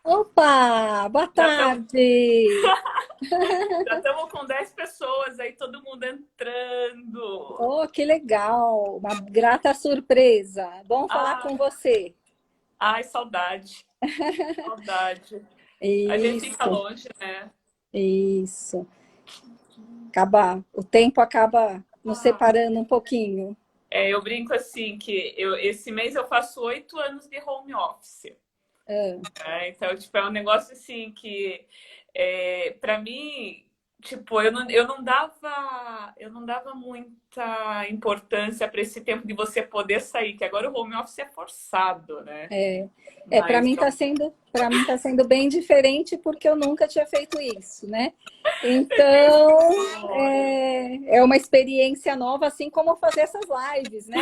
Opa, boa Já estamos tarde. já estamos com 10 pessoas aí, todo mundo entrando. Oh, que legal, uma grata surpresa. Bom falar Ah, com você. ai, saudade, saudade. A gente fica Isso, longe, né? isso. O tempo acaba nos separando um pouquinho. Eu brinco assim que esse mês eu faço 8 anos de home office. Ah, Então, tipo, é um negócio assim que para mim, tipo, eu não dava muita importância para esse tempo de você poder sair, que agora o home office é forçado, né? para Mas mim para mim tá sendo bem diferente porque eu nunca tinha feito isso, né? Então, olha, é uma experiência nova, assim como fazer essas lives, né?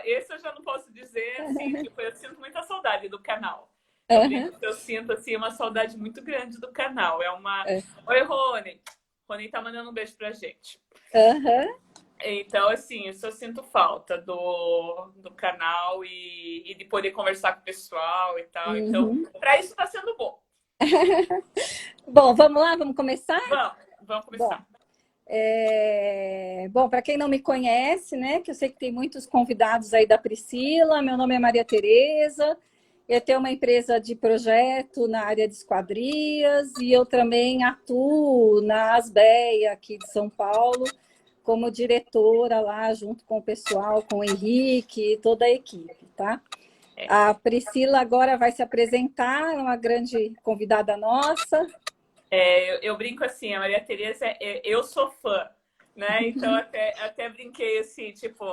esse eu já não posso dizer assim, tipo, eu sinto muita saudade do canal. Eu Aham, brinco que eu sinto assim uma saudade muito grande do canal. é, Oi, Rony. Rony tá mandando um beijo pra gente. aham. Então, assim, isso eu sinto falta do canal e de poder conversar com o pessoal e tal. Então, Uhum. para isso tá sendo bom. Bom, vamos lá, vamos começar? Vamos Bom, começar. bom, para quem não me conhece, né, que eu sei que tem muitos convidados aí da Priscila, meu nome é Maria Tereza, eu tenho uma empresa de projeto na área de esquadrias e eu também atuo na Asbeia aqui de São Paulo como diretora lá junto com o pessoal, com o Henrique e toda a equipe, tá? É, A Priscila agora vai se apresentar, é uma grande convidada nossa. eu brinco assim, a Maria Tereza, eu sou fã, né? Então até brinquei assim, tipo,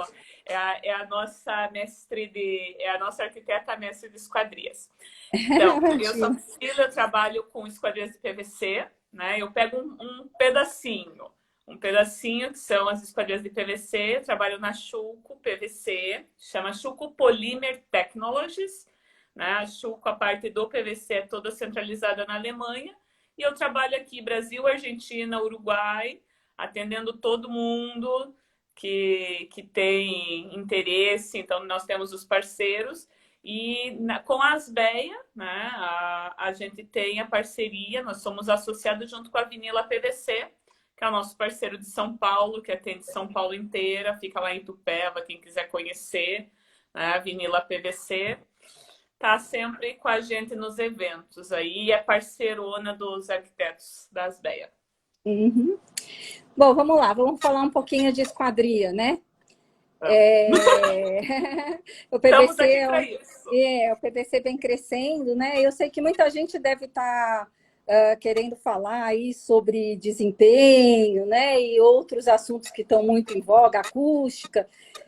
é a nossa é a nossa arquiteta mestre de esquadrias. Então, eu sou a Imagina. Priscila, eu trabalho com esquadrias de PVC, né? Eu pego um pedacinho que são as esquadrias de PVC, eu trabalho na Schulco PVC, chama Schulco Polymer Technologies, né? A Schulco, a parte do PVC é toda centralizada na Alemanha, e eu trabalho aqui Brasil, Argentina, Uruguai, atendendo todo mundo que tem interesse. Então, nós temos os parceiros. E com a Asbeia, né, a gente tem a parceria, nós somos associados junto com a Vinila PVC, que é o nosso parceiro de São Paulo, que atende São Paulo inteira, fica lá em Itupeva, quem quiser conhecer, né, a Vinila PVC. Tá sempre com a gente nos eventos aí, e é parceirona dos arquitetos da Asbeia. Uhum. Bom, vamos lá, vamos falar um pouquinho de esquadria, né? É... O Estamos PVC aqui para isso. o PVC vem crescendo, né? Eu sei que muita gente deve estar querendo falar aí sobre desempenho, né? E outros assuntos que estão muito em voga, acústica,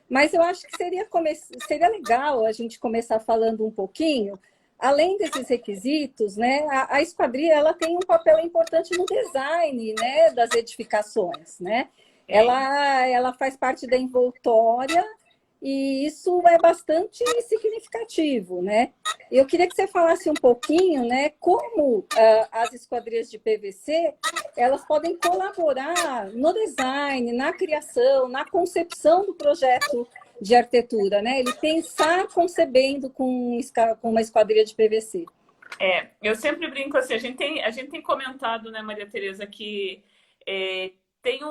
mas eu acho que seria legal a gente começar falando um pouquinho. Além desses requisitos, né, a esquadria ela tem um papel importante no design, né, das edificações, né? Sim. Ela faz parte da envoltória e isso é bastante significativo, né? Eu queria que você falasse um pouquinho, né, como as esquadrias de PVC elas podem colaborar no design, na criação, na concepção do projeto de arquitetura, né? Ele pensar concebendo com uma esquadria de PVC. Eu sempre brinco assim, a gente tem comentado, né, Maria Tereza, que tem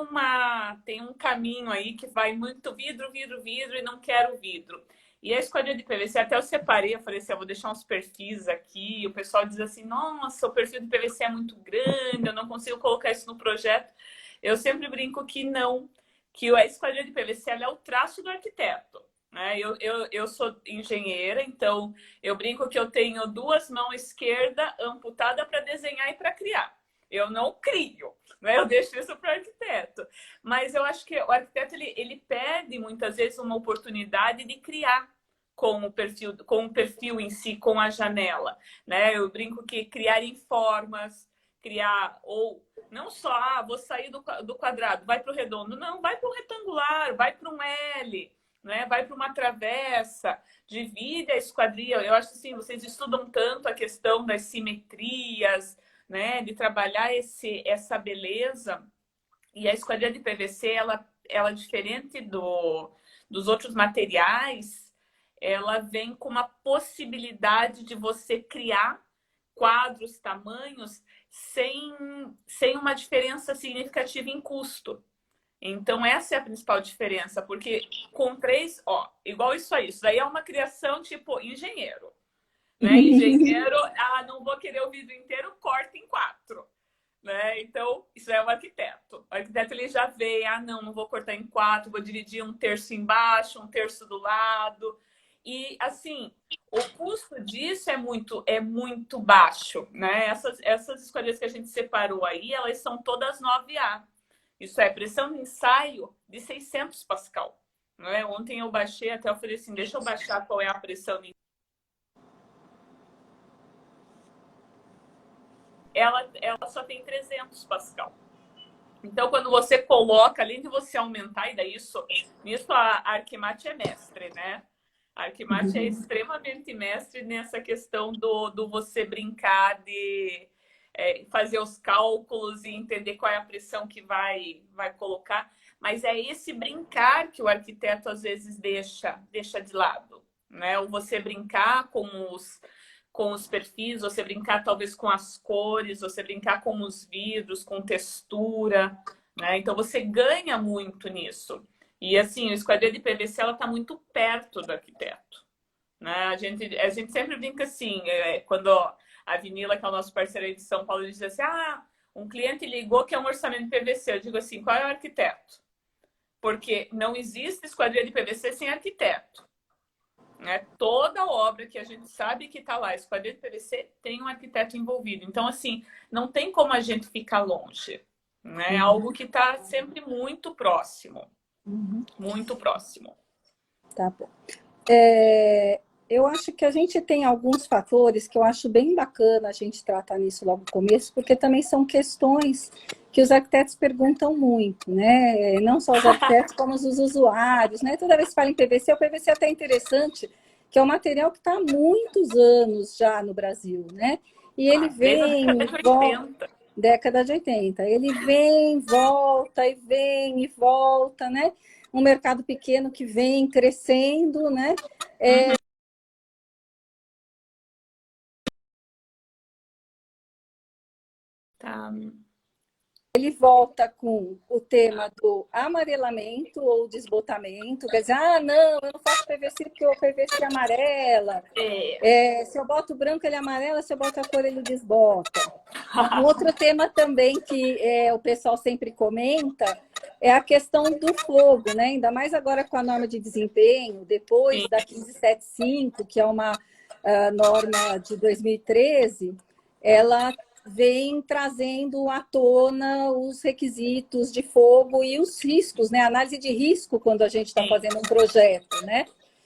um caminho aí que vai muito vidro, vidro, vidro e não quero vidro. E a esquadria de PVC, até eu separei, eu falei assim, eu vou deixar uns perfis aqui, e o pessoal diz assim, nossa, o perfil de PVC é muito grande, eu não consigo colocar isso no projeto. Eu sempre brinco que não, que a esquadria de PVC ela é o traço do arquiteto. Né? Eu sou engenheira, então eu brinco que eu tenho duas mãos esquerda amputada para desenhar e para criar. Eu não crio, né? Eu deixo isso para o arquiteto. Mas eu acho que o arquiteto ele perde muitas vezes uma oportunidade de criar com o perfil em si, com a janela, né? Eu brinco que criar em formas, criar ou não só vou sair do quadrado, vai para o redondo, não, vai para o retangular, vai para um L, né? Vai para uma travessa, divide a esquadria. Eu acho assim, vocês estudam tanto a questão das simetrias, né? De trabalhar essa beleza. E a esquadria de PVC, ela diferente dos outros materiais, ela vem com uma possibilidade de você criar quadros, tamanhos, sem uma diferença significativa em custo. Então, essa é a principal diferença, porque com 3, ó, igual isso aí, isso daí é uma criação tipo engenheiro, né? Engenheiro, não vou querer o vidro inteiro, corta em 4, né? Então, isso é o arquiteto. O arquiteto, ele já vê, não vou cortar em 4, vou dividir 1/3 embaixo, 1/3 do lado. E, assim, o custo disso é muito baixo, né? Essas esquadrias que a gente separou aí, elas são todas 9A. Isso é pressão de ensaio de 600 Pascal. Não é? Ontem eu baixei, até eu falei assim, deixa eu baixar qual é a pressão de... Ela só tem 300 Pascal. Então, quando você coloca, além de você aumentar, e daí nisso a Arquimate é mestre, né? A Arquimate é extremamente mestre nessa questão do você brincar de fazer os cálculos e entender qual é a pressão que vai colocar. Mas é esse brincar que o arquiteto às vezes deixa de lado, né? Ou você brincar com os perfis, você brincar talvez com as cores, você brincar com os vidros, com textura, né? Então você ganha muito nisso. E assim, a esquadria de PVC ela está muito perto do arquiteto, né? A gente sempre brinca assim, quando a Vinila, que é o nosso parceiro aí de São Paulo, diz assim, um cliente ligou que é um orçamento de PVC. Eu digo assim, qual é o arquiteto? Porque não existe esquadria de PVC sem arquiteto. Né? Toda obra que a gente sabe que está lá, esquadria de PVC, tem um arquiteto envolvido. Então, assim, não tem como a gente ficar longe. Né? É algo que está sempre muito próximo. Muito próximo. Tá bom. Eu acho que a gente tem alguns fatores que eu acho bem bacana a gente tratar nisso logo no começo, porque também são questões que os arquitetos perguntam muito, né? Não só os arquitetos, como os usuários, né? Toda vez que fala em PVC, o PVC é até interessante, que é um material que está há muitos anos já no Brasil, né? E ele vem... Década de 80. Ele vem, volta e vem e volta, né? Um mercado pequeno que vem crescendo, né? Tá. Ele volta com o tema do amarelamento ou desbotamento, quer dizer, não, eu não faço PVC porque o PVC amarela. Se eu boto branco, ele amarela, se eu boto a cor, ele desbota. Um outro tema também que o pessoal sempre comenta é a questão do fogo, né? Ainda mais agora com a norma de desempenho, depois da 1575, que é uma norma de 2013, ela vem trazendo à tona os requisitos de fogo e os riscos, né? Análise de risco quando a gente está fazendo um projeto, né?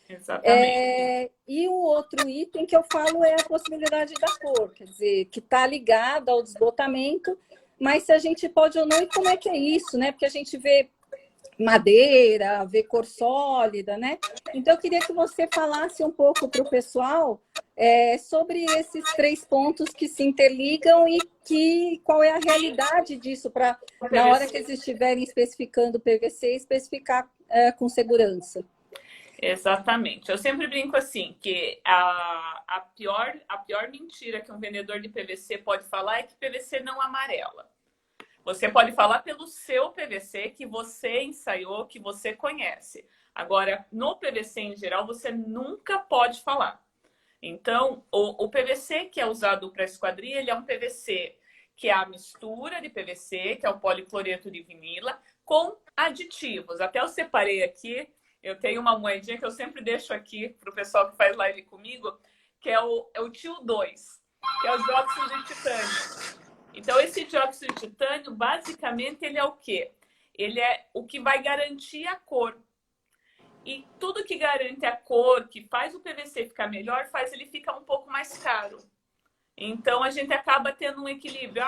Exatamente. E o outro item que eu falo é a possibilidade da cor, quer dizer, que está ligada ao desbotamento, mas se a gente pode ou não, e como é que é isso, né? Porque a gente vê madeira, vê cor sólida, né? Então, eu queria que você falasse um pouco para o pessoal sobre esses 3 pontos que se interligam e qual é a realidade disso para, na hora que eles estiverem especificando o PVC, especificar com segurança. Exatamente. Eu sempre brinco assim, que a pior mentira que um vendedor de PVC pode falar é que PVC não amarela. Você pode falar pelo seu PVC que você ensaiou, que você conhece. Agora, no PVC em geral, você nunca pode falar. Então, o PVC que é usado para esquadria, ele é um PVC que é a mistura de PVC, que é o policloreto de vinila, com aditivos. Até eu separei aqui, eu tenho uma moedinha que eu sempre deixo aqui para o pessoal que faz live comigo, que é o TIL 2, que é o dióxido de titânio. Então, esse dióxido de titânio, basicamente, ele é o quê? Ele é o que vai garantir a cor. E tudo que garante a cor, que faz o PVC ficar melhor, faz ele ficar um pouco mais caro. Então, a gente acaba tendo um equilíbrio.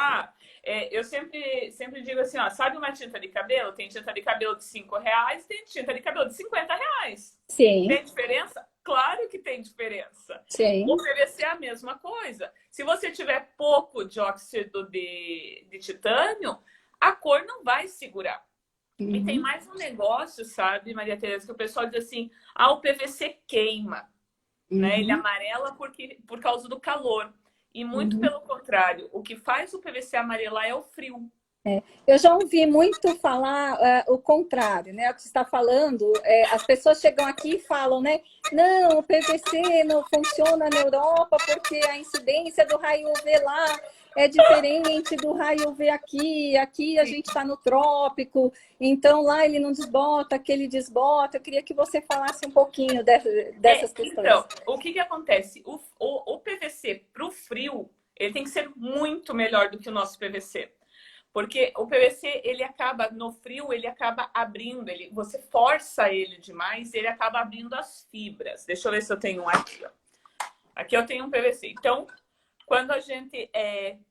Eu sempre digo assim, sabe uma tinta de cabelo? Tem tinta de cabelo de R$5, tem tinta de cabelo de R$50. Sim. Tem diferença? Claro que tem diferença. Sim. O PVC é a mesma coisa. Se você tiver pouco dióxido de titânio, a cor não vai segurar. E tem mais um negócio, sabe, Maria Tereza, que o pessoal diz assim, o PVC queima. né? Ele Uhum. amarela por causa do calor. E muito Uhum. pelo contrário, o que faz o PVC amarelar é o frio. Eu já ouvi muito falar o contrário, né? O que você está falando, as pessoas chegam aqui e falam, né? Não, o PVC não funciona na Europa porque a incidência do raio UV lá é diferente do raio UV aqui. Aqui a gente está no trópico, então lá ele não desbota, aqui ele desbota. Eu queria que você falasse um pouquinho dessas questões. Então, o que que acontece? O PVC para o frio, ele tem que ser muito melhor do que o nosso PVC. Porque o PVC, ele acaba, no frio, ele acaba abrindo, você força ele demais, ele acaba abrindo as fibras. Deixa eu ver se eu tenho um aqui, ó. Aqui eu tenho um PVC. Então, quando a gente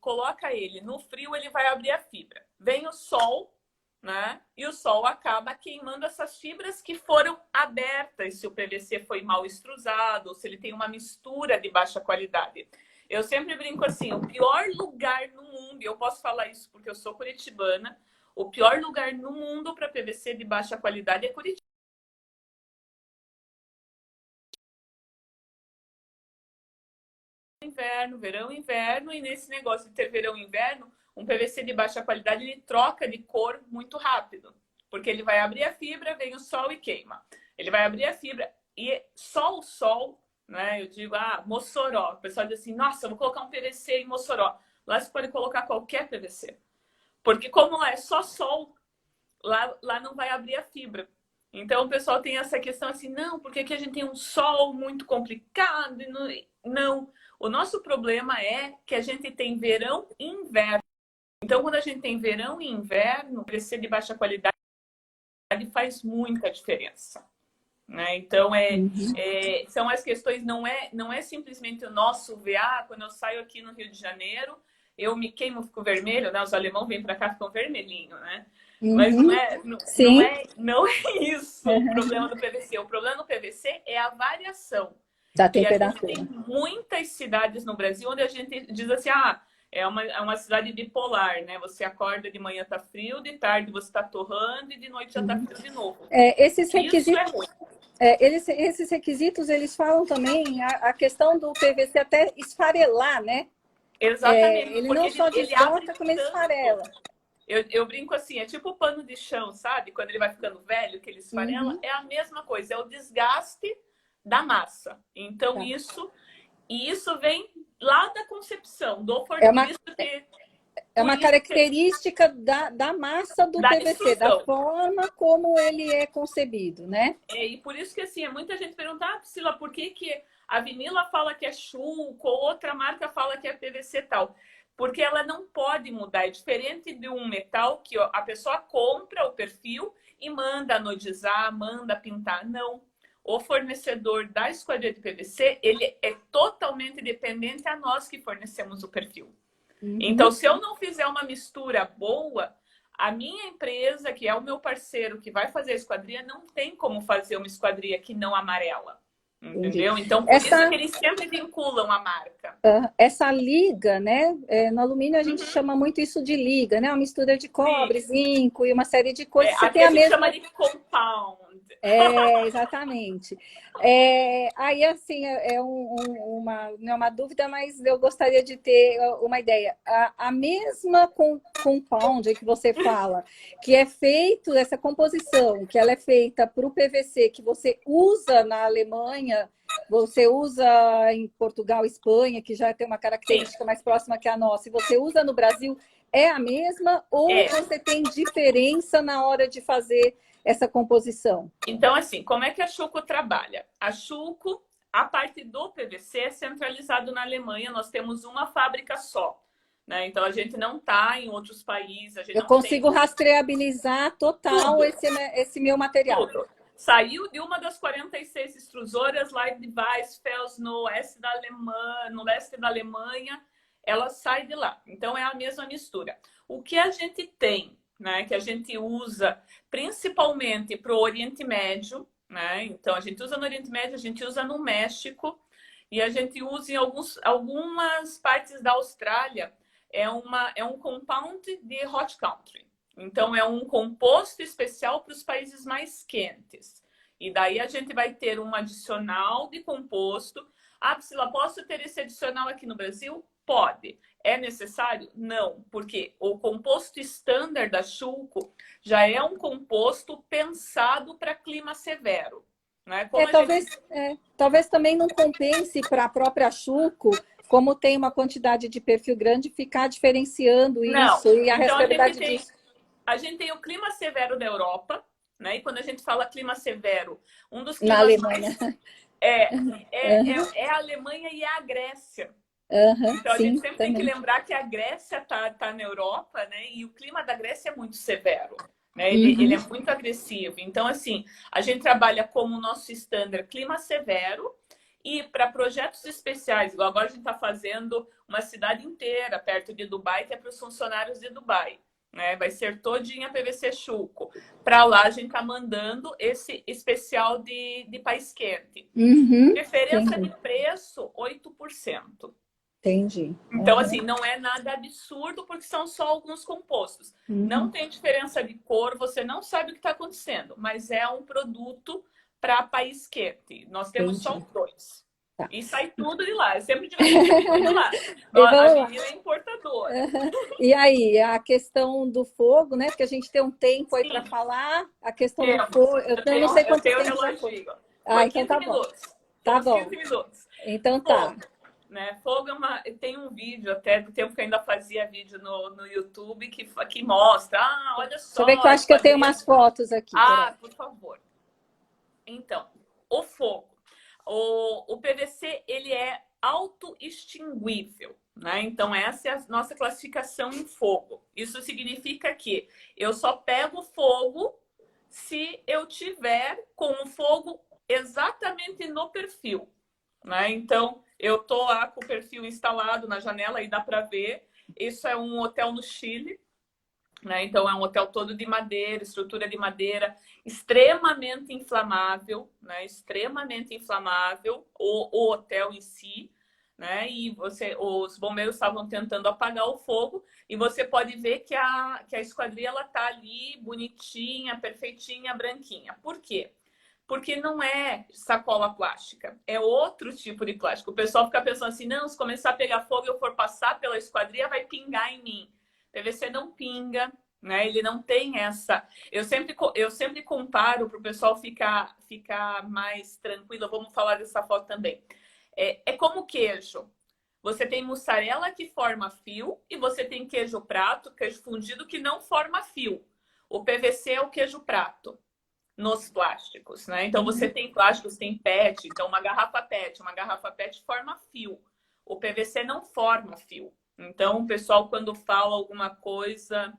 coloca ele no frio, ele vai abrir a fibra. Vem o sol, né? E o sol acaba queimando essas fibras que foram abertas, se o PVC foi mal extrusado, ou se ele tem uma mistura de baixa qualidade. Eu sempre brinco assim, o pior lugar no mundo, e eu posso falar isso porque eu sou curitibana, o pior lugar no mundo para PVC de baixa qualidade é Curitiba. Inverno, verão, inverno, e nesse negócio de ter verão e inverno, um PVC de baixa qualidade, ele troca de cor muito rápido, porque ele vai abrir a fibra, vem o sol e queima. Ele vai abrir a fibra e só o sol, né? Eu digo, Mossoró. O pessoal diz assim, nossa, eu vou colocar um PVC em Mossoró. Lá você pode colocar qualquer PVC, porque como lá é só sol, lá não vai abrir a fibra. Então o pessoal tem essa questão assim, não, porque aqui a gente tem um sol muito complicado. Não, o nosso problema é que a gente tem verão e inverno. Então, quando a gente tem verão e inverno, PVC de baixa qualidade faz muita diferença. Né? Então, são as questões, não é simplesmente o nosso VA. Quando eu saio aqui no Rio de Janeiro, eu me queimo, fico vermelho, né? Os alemãos vêm para cá, ficam vermelhinho, né? Mas Uhum. Sim. não é isso o problema do PVC. O problema do PVC é a variação. Da E a gente temperatura. tem muitas cidades no Brasil onde a gente diz assim, é uma cidade bipolar, né? Você acorda de manhã tá frio, de tarde você tá torrando e de noite já tá frio de novo. Esses Isso é requisitos, ruim. esses requisitos, eles falam também a questão do PVC até esfarelar, né? Exatamente, Ele porque não só ele abre desbota, como ele tanto. esfarela. Eu brinco assim, é tipo o pano de chão, sabe? Quando ele vai ficando velho, que ele esfarela, Uhum. é a mesma coisa, é o desgaste da massa. Então, Tá. isso vem lá da concepção, É por uma, isso é por uma isso que característica da massa do da PVC, da extrusão. forma como ele é concebido, né? E por isso que assim, muita gente pergunta, Priscila, por que a Vinila fala que é Schulco, outra marca fala que é PVC tal? Porque ela não pode mudar. É diferente de um metal que a pessoa compra o perfil e manda anodizar, manda pintar. Não. O fornecedor da esquadria de PVC, ele é totalmente dependente a nós que fornecemos o perfil. Então, Uhum. se eu não fizer uma mistura boa, a minha empresa, que é o meu parceiro que vai fazer a esquadria, não tem como fazer uma esquadria que não amarela. Entendi. Entendeu? Então, por isso que eles sempre vinculam a marca. Essa liga, né? No alumínio a gente Uhum. chama muito isso de liga, né? Uma mistura de cobre, Sim. zinco e uma série de coisas. Você Aqui tem a a gente chama mesma. de compound. Exatamente. Aí, assim, não é uma dúvida, mas eu gostaria de ter uma ideia. A mesma compound que você fala, que é feito, essa composição, que ela é feita para o PVC, que você usa na Alemanha, você usa em Portugal, Espanha, que já tem uma característica Sim. mais próxima que a nossa, e você usa no Brasil, é a mesma ou você tem diferença na hora de fazer essa composição? Então, assim, como é que a Schulco trabalha? A Schulco, a parte do PVC é centralizado na Alemanha, nós temos uma fábrica só. Né? Então, a gente não está em outros países, a gente Eu não tem consigo rastreabilizar total tudo. esse meu material. Tudo. Saiu de uma das 46 extrusoras lá de Weisfels, no oeste da Alemanha, no leste da Alemanha, ela sai de lá. Então, é a mesma mistura. O que a gente tem, né, que a gente usa principalmente para o Oriente Médio, né? Então, a gente usa no Oriente Médio, a gente usa no México e a gente usa em algumas partes da Austrália. É um compound de hot country. Então, é um composto especial para os países mais quentes. E daí a gente vai ter um adicional de composto. Ah, Priscila, posso ter esse adicional aqui no Brasil? Pode. É necessário? Não, porque o composto standard da Schülco já é um composto pensado para clima severo. Né? Talvez também não compense para a própria Schülco, como tem uma quantidade de perfil grande, ficar diferenciando isso e a responsabilidade disso. A gente tem o clima severo da Europa, né? E quando a gente fala clima severo, um dos climas na Alemanha. É a Alemanha e a Grécia. Então a gente sempre tem que lembrar que a Grécia tá na Europa, né? E o clima da Grécia é muito severo. Né? Ele é muito agressivo. Então, assim, a gente trabalha como o nosso standard clima severo e para projetos especiais, igual agora a gente está fazendo uma cidade inteira perto de Dubai, que é para os funcionários de Dubai. Né? Vai ser todinha PVC Schülco. Para lá a gente está mandando esse especial de país quente. Diferença de preço, 8%. Entendi. Então, assim, não é nada absurdo, porque são só alguns compostos. Não tem diferença de cor, você não sabe o que está acontecendo, mas é um produto para país quente. Nós temos só dois. Tá. E sai tudo de lá. Eu sempre digo tudo de lá. A menina é importadora. E aí, a questão do fogo, né? Porque a gente tem um tempo aí para falar. A questão do fogo, eu não sei quanto tempo já foi. Então tá bom. Tá bom. 15 minutos. Então tá. Né? Fogo tem um vídeo até do tempo que eu ainda fazia vídeo no YouTube que mostra. Ah, olha só. Deixa eu ver que eu acho que eu tenho umas fotos aqui. Por favor. Então, o fogo. O PVC, ele é autoextinguível. Né? Então, essa é a nossa classificação em fogo. Isso significa que eu só pego fogo se eu tiver com o fogo exatamente no perfil. Né? Então, eu tô lá com o perfil instalado na janela, aí dá para ver. Isso é um hotel no Chile, né? Então é um hotel todo de madeira, estrutura de madeira, extremamente inflamável, né? Extremamente inflamável o hotel em si, né? E os bombeiros estavam tentando apagar o fogo e você pode ver que a esquadria ela tá ali bonitinha, perfeitinha, branquinha. Por quê? Porque não é sacola plástica, é outro tipo de plástico. O pessoal fica pensando assim, não, se começar a pegar fogo e eu for passar pela esquadria, vai pingar em mim. PVC não pinga, né? Ele não tem essa... Eu sempre comparo para o pessoal ficar mais tranquilo. Vamos falar dessa foto também. É como queijo. Você tem mussarela que forma fio e você tem queijo prato, queijo fundido, que não forma fio. O PVC é o queijo prato. Nos plásticos, né? Então você tem plásticos, tem PET, então uma garrafa PET forma fio. O PVC não forma fio. Então o pessoal quando fala alguma coisa,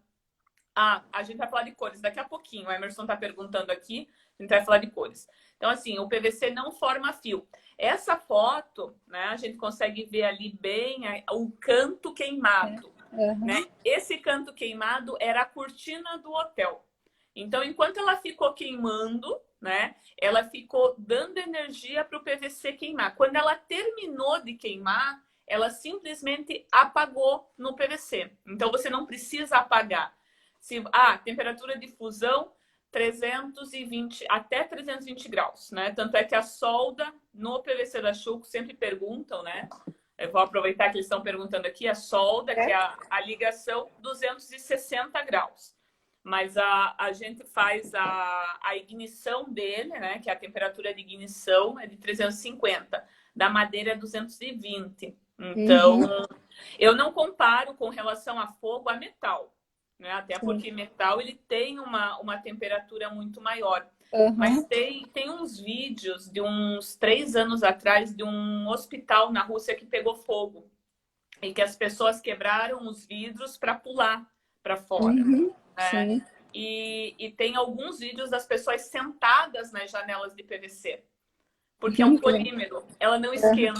a gente vai falar de cores daqui a pouquinho. O Emerson está perguntando aqui, a gente vai falar de cores. Então assim, o PVC não forma fio. Essa foto, né? A gente consegue ver ali bem o canto queimado, né? Esse canto queimado era a cortina do hotel. Então, enquanto ela ficou queimando, né, ela ficou dando energia para o PVC queimar. Quando ela terminou de queimar, ela simplesmente apagou no PVC. Então, você não precisa apagar. Temperatura de fusão 320 até 320 graus, né? Tanto é que a solda no PVC da Schülco sempre perguntam, né? Eu vou aproveitar que eles estão perguntando aqui, a solda, que é a ligação, 260 graus. Mas a gente faz a ignição dele, né? Que é a temperatura de ignição é de 350. Da madeira é 220. Então, eu não comparo com relação a fogo a metal. Né? Até porque metal ele tem uma temperatura muito maior. Mas tem uns vídeos de uns 3 anos atrás de um hospital na Rússia que pegou fogo. E que as pessoas quebraram os vidros para pular para fora. Né? E tem alguns vídeos das pessoas sentadas nas janelas de PVC. Porque é um polímero, ela não esquenta.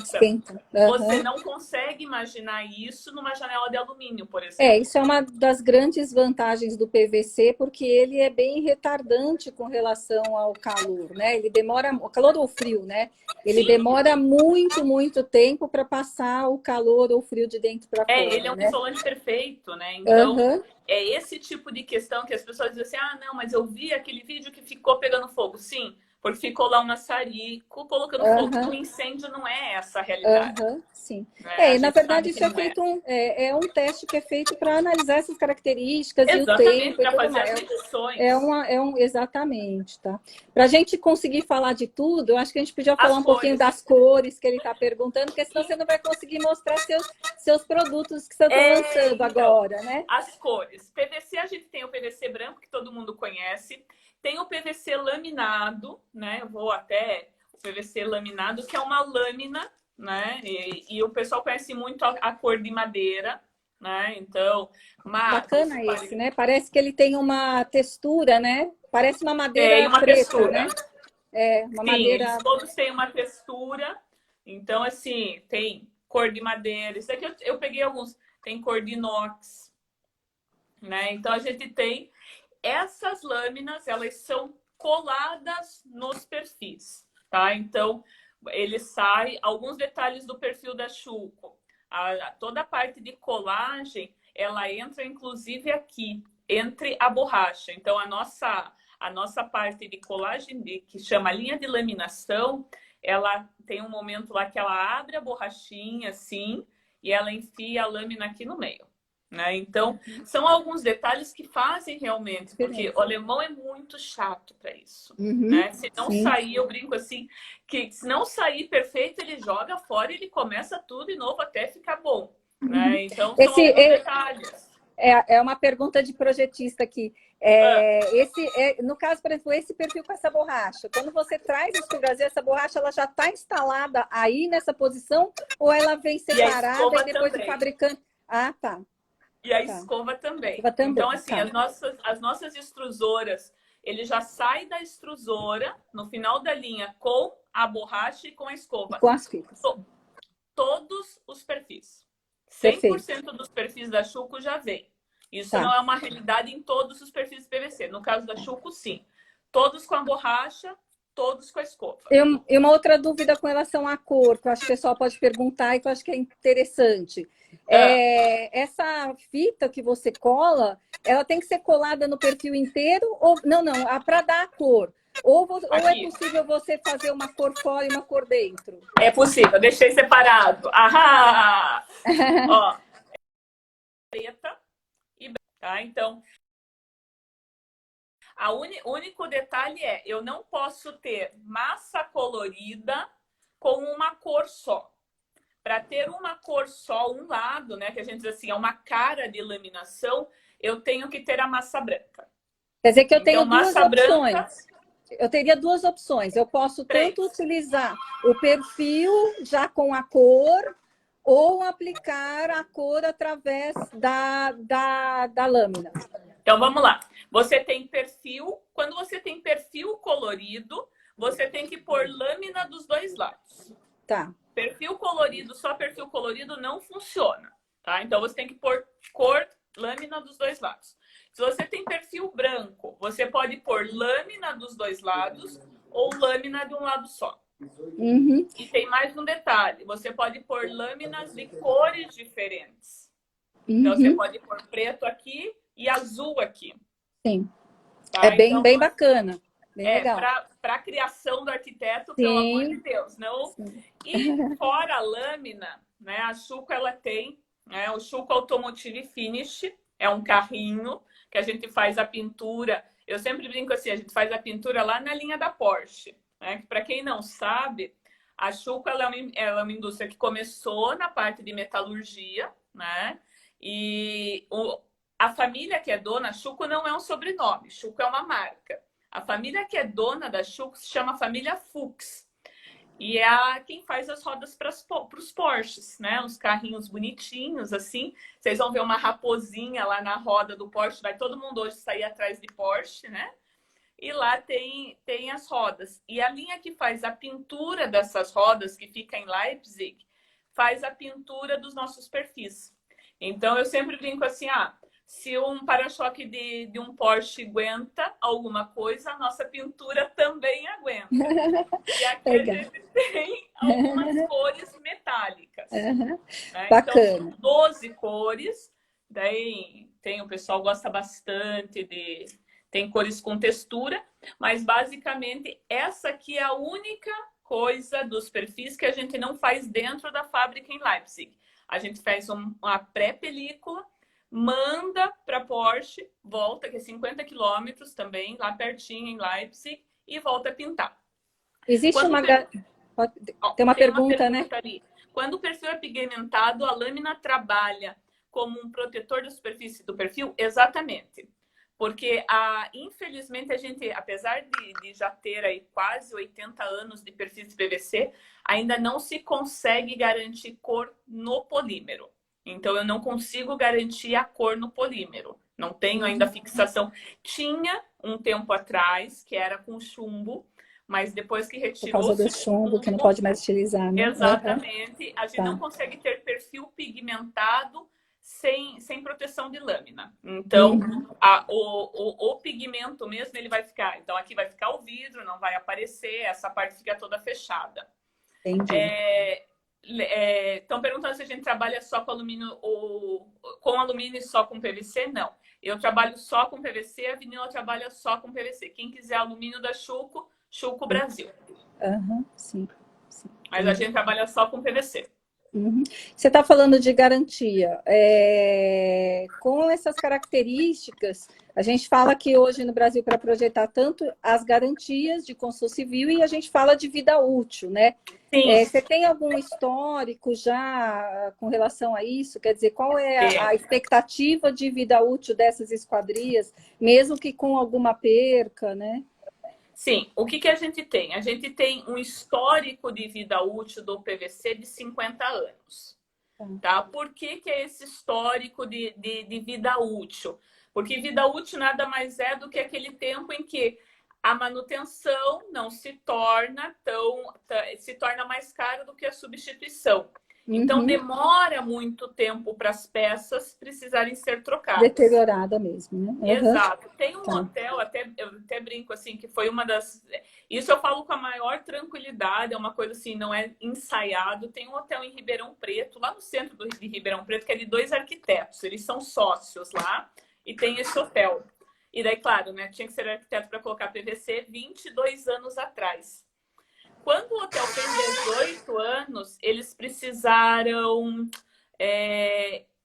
Você não consegue imaginar isso numa janela de alumínio, por exemplo. Isso é uma das grandes vantagens do PVC, porque ele é bem retardante com relação ao calor, né? Ele demora, o calor ou o frio, né? Ele demora muito tempo para passar o calor ou o frio de dentro para fora. Ele é um isolante perfeito, né? Então, é esse tipo de questão que as pessoas dizem assim, não, mas eu vi aquele vídeo que ficou pegando fogo. Sim, porque ficou lá um maçarico colocando fogo. O incêndio não é essa a realidade. Sim. Né? Na verdade, isso é não feito um teste que é feito para analisar essas características e o Exatamente, tempo e para tudo fazer mais. as medições. Exatamente, tá? Para a gente conseguir falar de tudo, eu acho que a gente podia falar As um pouquinho cores. das cores que ele está perguntando, porque senão você não vai conseguir mostrar seus produtos que você está lançando agora, né? As cores. PVC, a gente tem o PVC branco, que todo mundo conhece. Tem o PVC laminado, né? Eu vou até o PVC laminado, que é uma lâmina, né? E o pessoal conhece muito a cor de madeira, né? Então, bacana esse, né? Parece que ele tem uma textura, né? Parece uma madeira tem uma preta, textura, né? Uma Sim, madeira. eles todos têm uma textura. Então, assim, tem cor de madeira. Isso aqui eu peguei alguns. Tem cor de inox, né? Então, a gente tem essas lâminas, elas são coladas nos perfis, tá? Então, ele sai alguns detalhes do perfil da Schuco. Toda a parte de colagem, ela entra inclusive aqui, entre a borracha. Então, a nossa parte de colagem, que chama linha de laminação, ela tem um momento lá que ela abre a borrachinha assim, e ela enfia a lâmina aqui no meio. Né? Então, são alguns detalhes que fazem realmente, porque o alemão é muito chato para isso. Né? Se não sair, eu brinco assim, que se não sair perfeito, ele joga fora e ele começa tudo de novo até ficar bom. Né? Então, são alguns detalhes. É uma pergunta de projetista aqui. No caso, por exemplo, esse perfil com essa borracha, quando você traz isso para o Brasil, essa borracha ela já está instalada aí nessa posição ou ela vem separada e depois também. O fabricante... Ah, tá. E a escova também. Então, assim, as nossas extrusoras, ele já sai da extrusora no final da linha com a borracha e com a escova. Com as fitas. Todos os perfis. 100% dos perfis da Schuco já vem. Isso não é uma realidade em todos os perfis de PVC. No caso da Schuco, sim. Todos com a borracha, todos com a escova. E uma outra dúvida com relação à cor, que eu acho que o pessoal pode perguntar e que eu acho que é interessante. Essa fita que você cola, ela tem que ser colada no perfil inteiro? Ou não, para dar a cor. Ou é possível você fazer uma cor fora e uma cor dentro? É possível, deixei separado. Ahá! Ó, preta e branca, tá? Então, o único detalhe é, eu não posso ter massa colorida com uma cor só. Para ter uma cor só, um lado, né, que a gente diz assim, é uma cara de laminação, eu tenho que ter a massa branca. Quer dizer que eu tenho duas opções. Eu teria duas opções. Eu posso tanto utilizar o perfil já com a cor ou aplicar a cor através da lâmina. Então, vamos lá. Você tem perfil. Quando você tem perfil colorido, você tem que pôr lâmina dos dois lados. Tá. Perfil colorido, só perfil colorido não funciona, tá? Então, você tem que pôr lâmina dos dois lados. Se você tem perfil branco, você pode pôr lâmina dos dois lados ou lâmina de um lado só. E tem mais um detalhe. Você pode pôr lâminas de cores diferentes. Então, você pode pôr preto aqui e azul aqui. Sim. Tá? É bem, então, bem bacana. Bem legal. Para a criação do arquiteto, pelo amor de Deus. Não? E fora a lâmina, né, a Schuco ela tem, né, o Schuco Automotive Finish, é um carrinho que a gente faz a pintura. Eu sempre brinco assim, a gente faz a pintura lá na linha da Porsche. Né? Para quem não sabe, a Schuco ela é uma indústria que começou na parte de metalurgia, né? E a família que é dona, Schuco não é um sobrenome, Schuco é uma marca. A família que é dona da Schuco se chama família Fuchs. E é quem faz as rodas para os Porsches, né? Uns carrinhos bonitinhos, assim. Vocês vão ver uma raposinha lá na roda do Porsche. Vai todo mundo hoje sair atrás de Porsche, né? E lá tem as rodas. E a linha que faz a pintura dessas rodas, que fica em Leipzig, faz a pintura dos nossos perfis. Então, eu sempre brinco assim, se um para-choque de um Porsche aguenta alguma coisa, a nossa pintura também aguenta. E aqui a gente tem algumas cores metálicas. Né? Bacana. Então, são 12 cores. Daí o pessoal gosta bastante de... Tem cores com textura. Mas, basicamente, essa aqui é a única coisa dos perfis que a gente não faz dentro da fábrica em Leipzig. A gente faz uma pré-película, manda para Porsche, volta, que é 50 quilômetros também, lá pertinho em Leipzig, e volta a pintar. Existe Quando uma... o per- Tem uma Tem uma pergunta, né? pergunta ali. Quando o perfil é pigmentado, a lâmina trabalha como um protetor da superfície do perfil? Exatamente. Porque, infelizmente, a gente, apesar de já ter aí quase 80 anos de perfis de PVC, ainda não se consegue garantir cor no polímero. Então, eu não consigo garantir a cor no polímero. Não tenho ainda fixação. Tinha um tempo atrás, que era com chumbo, mas depois que Por causa retirou-se do o chumbo, que não chumbo, pode mais utilizar, né? exatamente, a gente não Tá. consegue ter perfil pigmentado sem proteção de lâmina. Então, o pigmento mesmo, ele vai ficar... Então, aqui vai ficar o vidro, não vai aparecer, essa parte fica toda fechada. Entendi. Estão perguntando se a gente trabalha só com alumínio ou com alumínio e só com PVC. Não. Eu trabalho só com PVC, a Vinila trabalha só com PVC. Quem quiser alumínio da Schulco, Schulco Brasil. Sim. Mas a gente trabalha só com PVC. Você está falando de garantia. Com essas características, a gente fala que hoje no Brasil, para projetar tanto as garantias de construção civil e a gente fala de vida útil, né? Sim. Você tem algum histórico já com relação a isso? Quer dizer, qual é a expectativa de vida útil dessas esquadrias, mesmo que com alguma perca, né? Sim, o que a gente tem? A gente tem um histórico de vida útil do PVC de 50 anos. Tá? Por que é esse histórico de vida útil? Porque vida útil nada mais é do que aquele tempo em que a manutenção não se torna se torna mais cara do que a substituição. Então, demora muito tempo para as peças precisarem ser trocadas. Deteriorada mesmo, né? Exato. Tem um hotel, eu até brinco assim, que foi uma das... Isso eu falo com a maior tranquilidade, é uma coisa assim, não é ensaiado. Tem um hotel em Ribeirão Preto, lá no centro de Ribeirão Preto, que é de 2 arquitetos. Eles são sócios lá e tem esse hotel. E daí, claro, né, tinha que ser arquiteto para colocar PVC 22 anos atrás. Quando o hotel fez 18 anos, eles precisaram...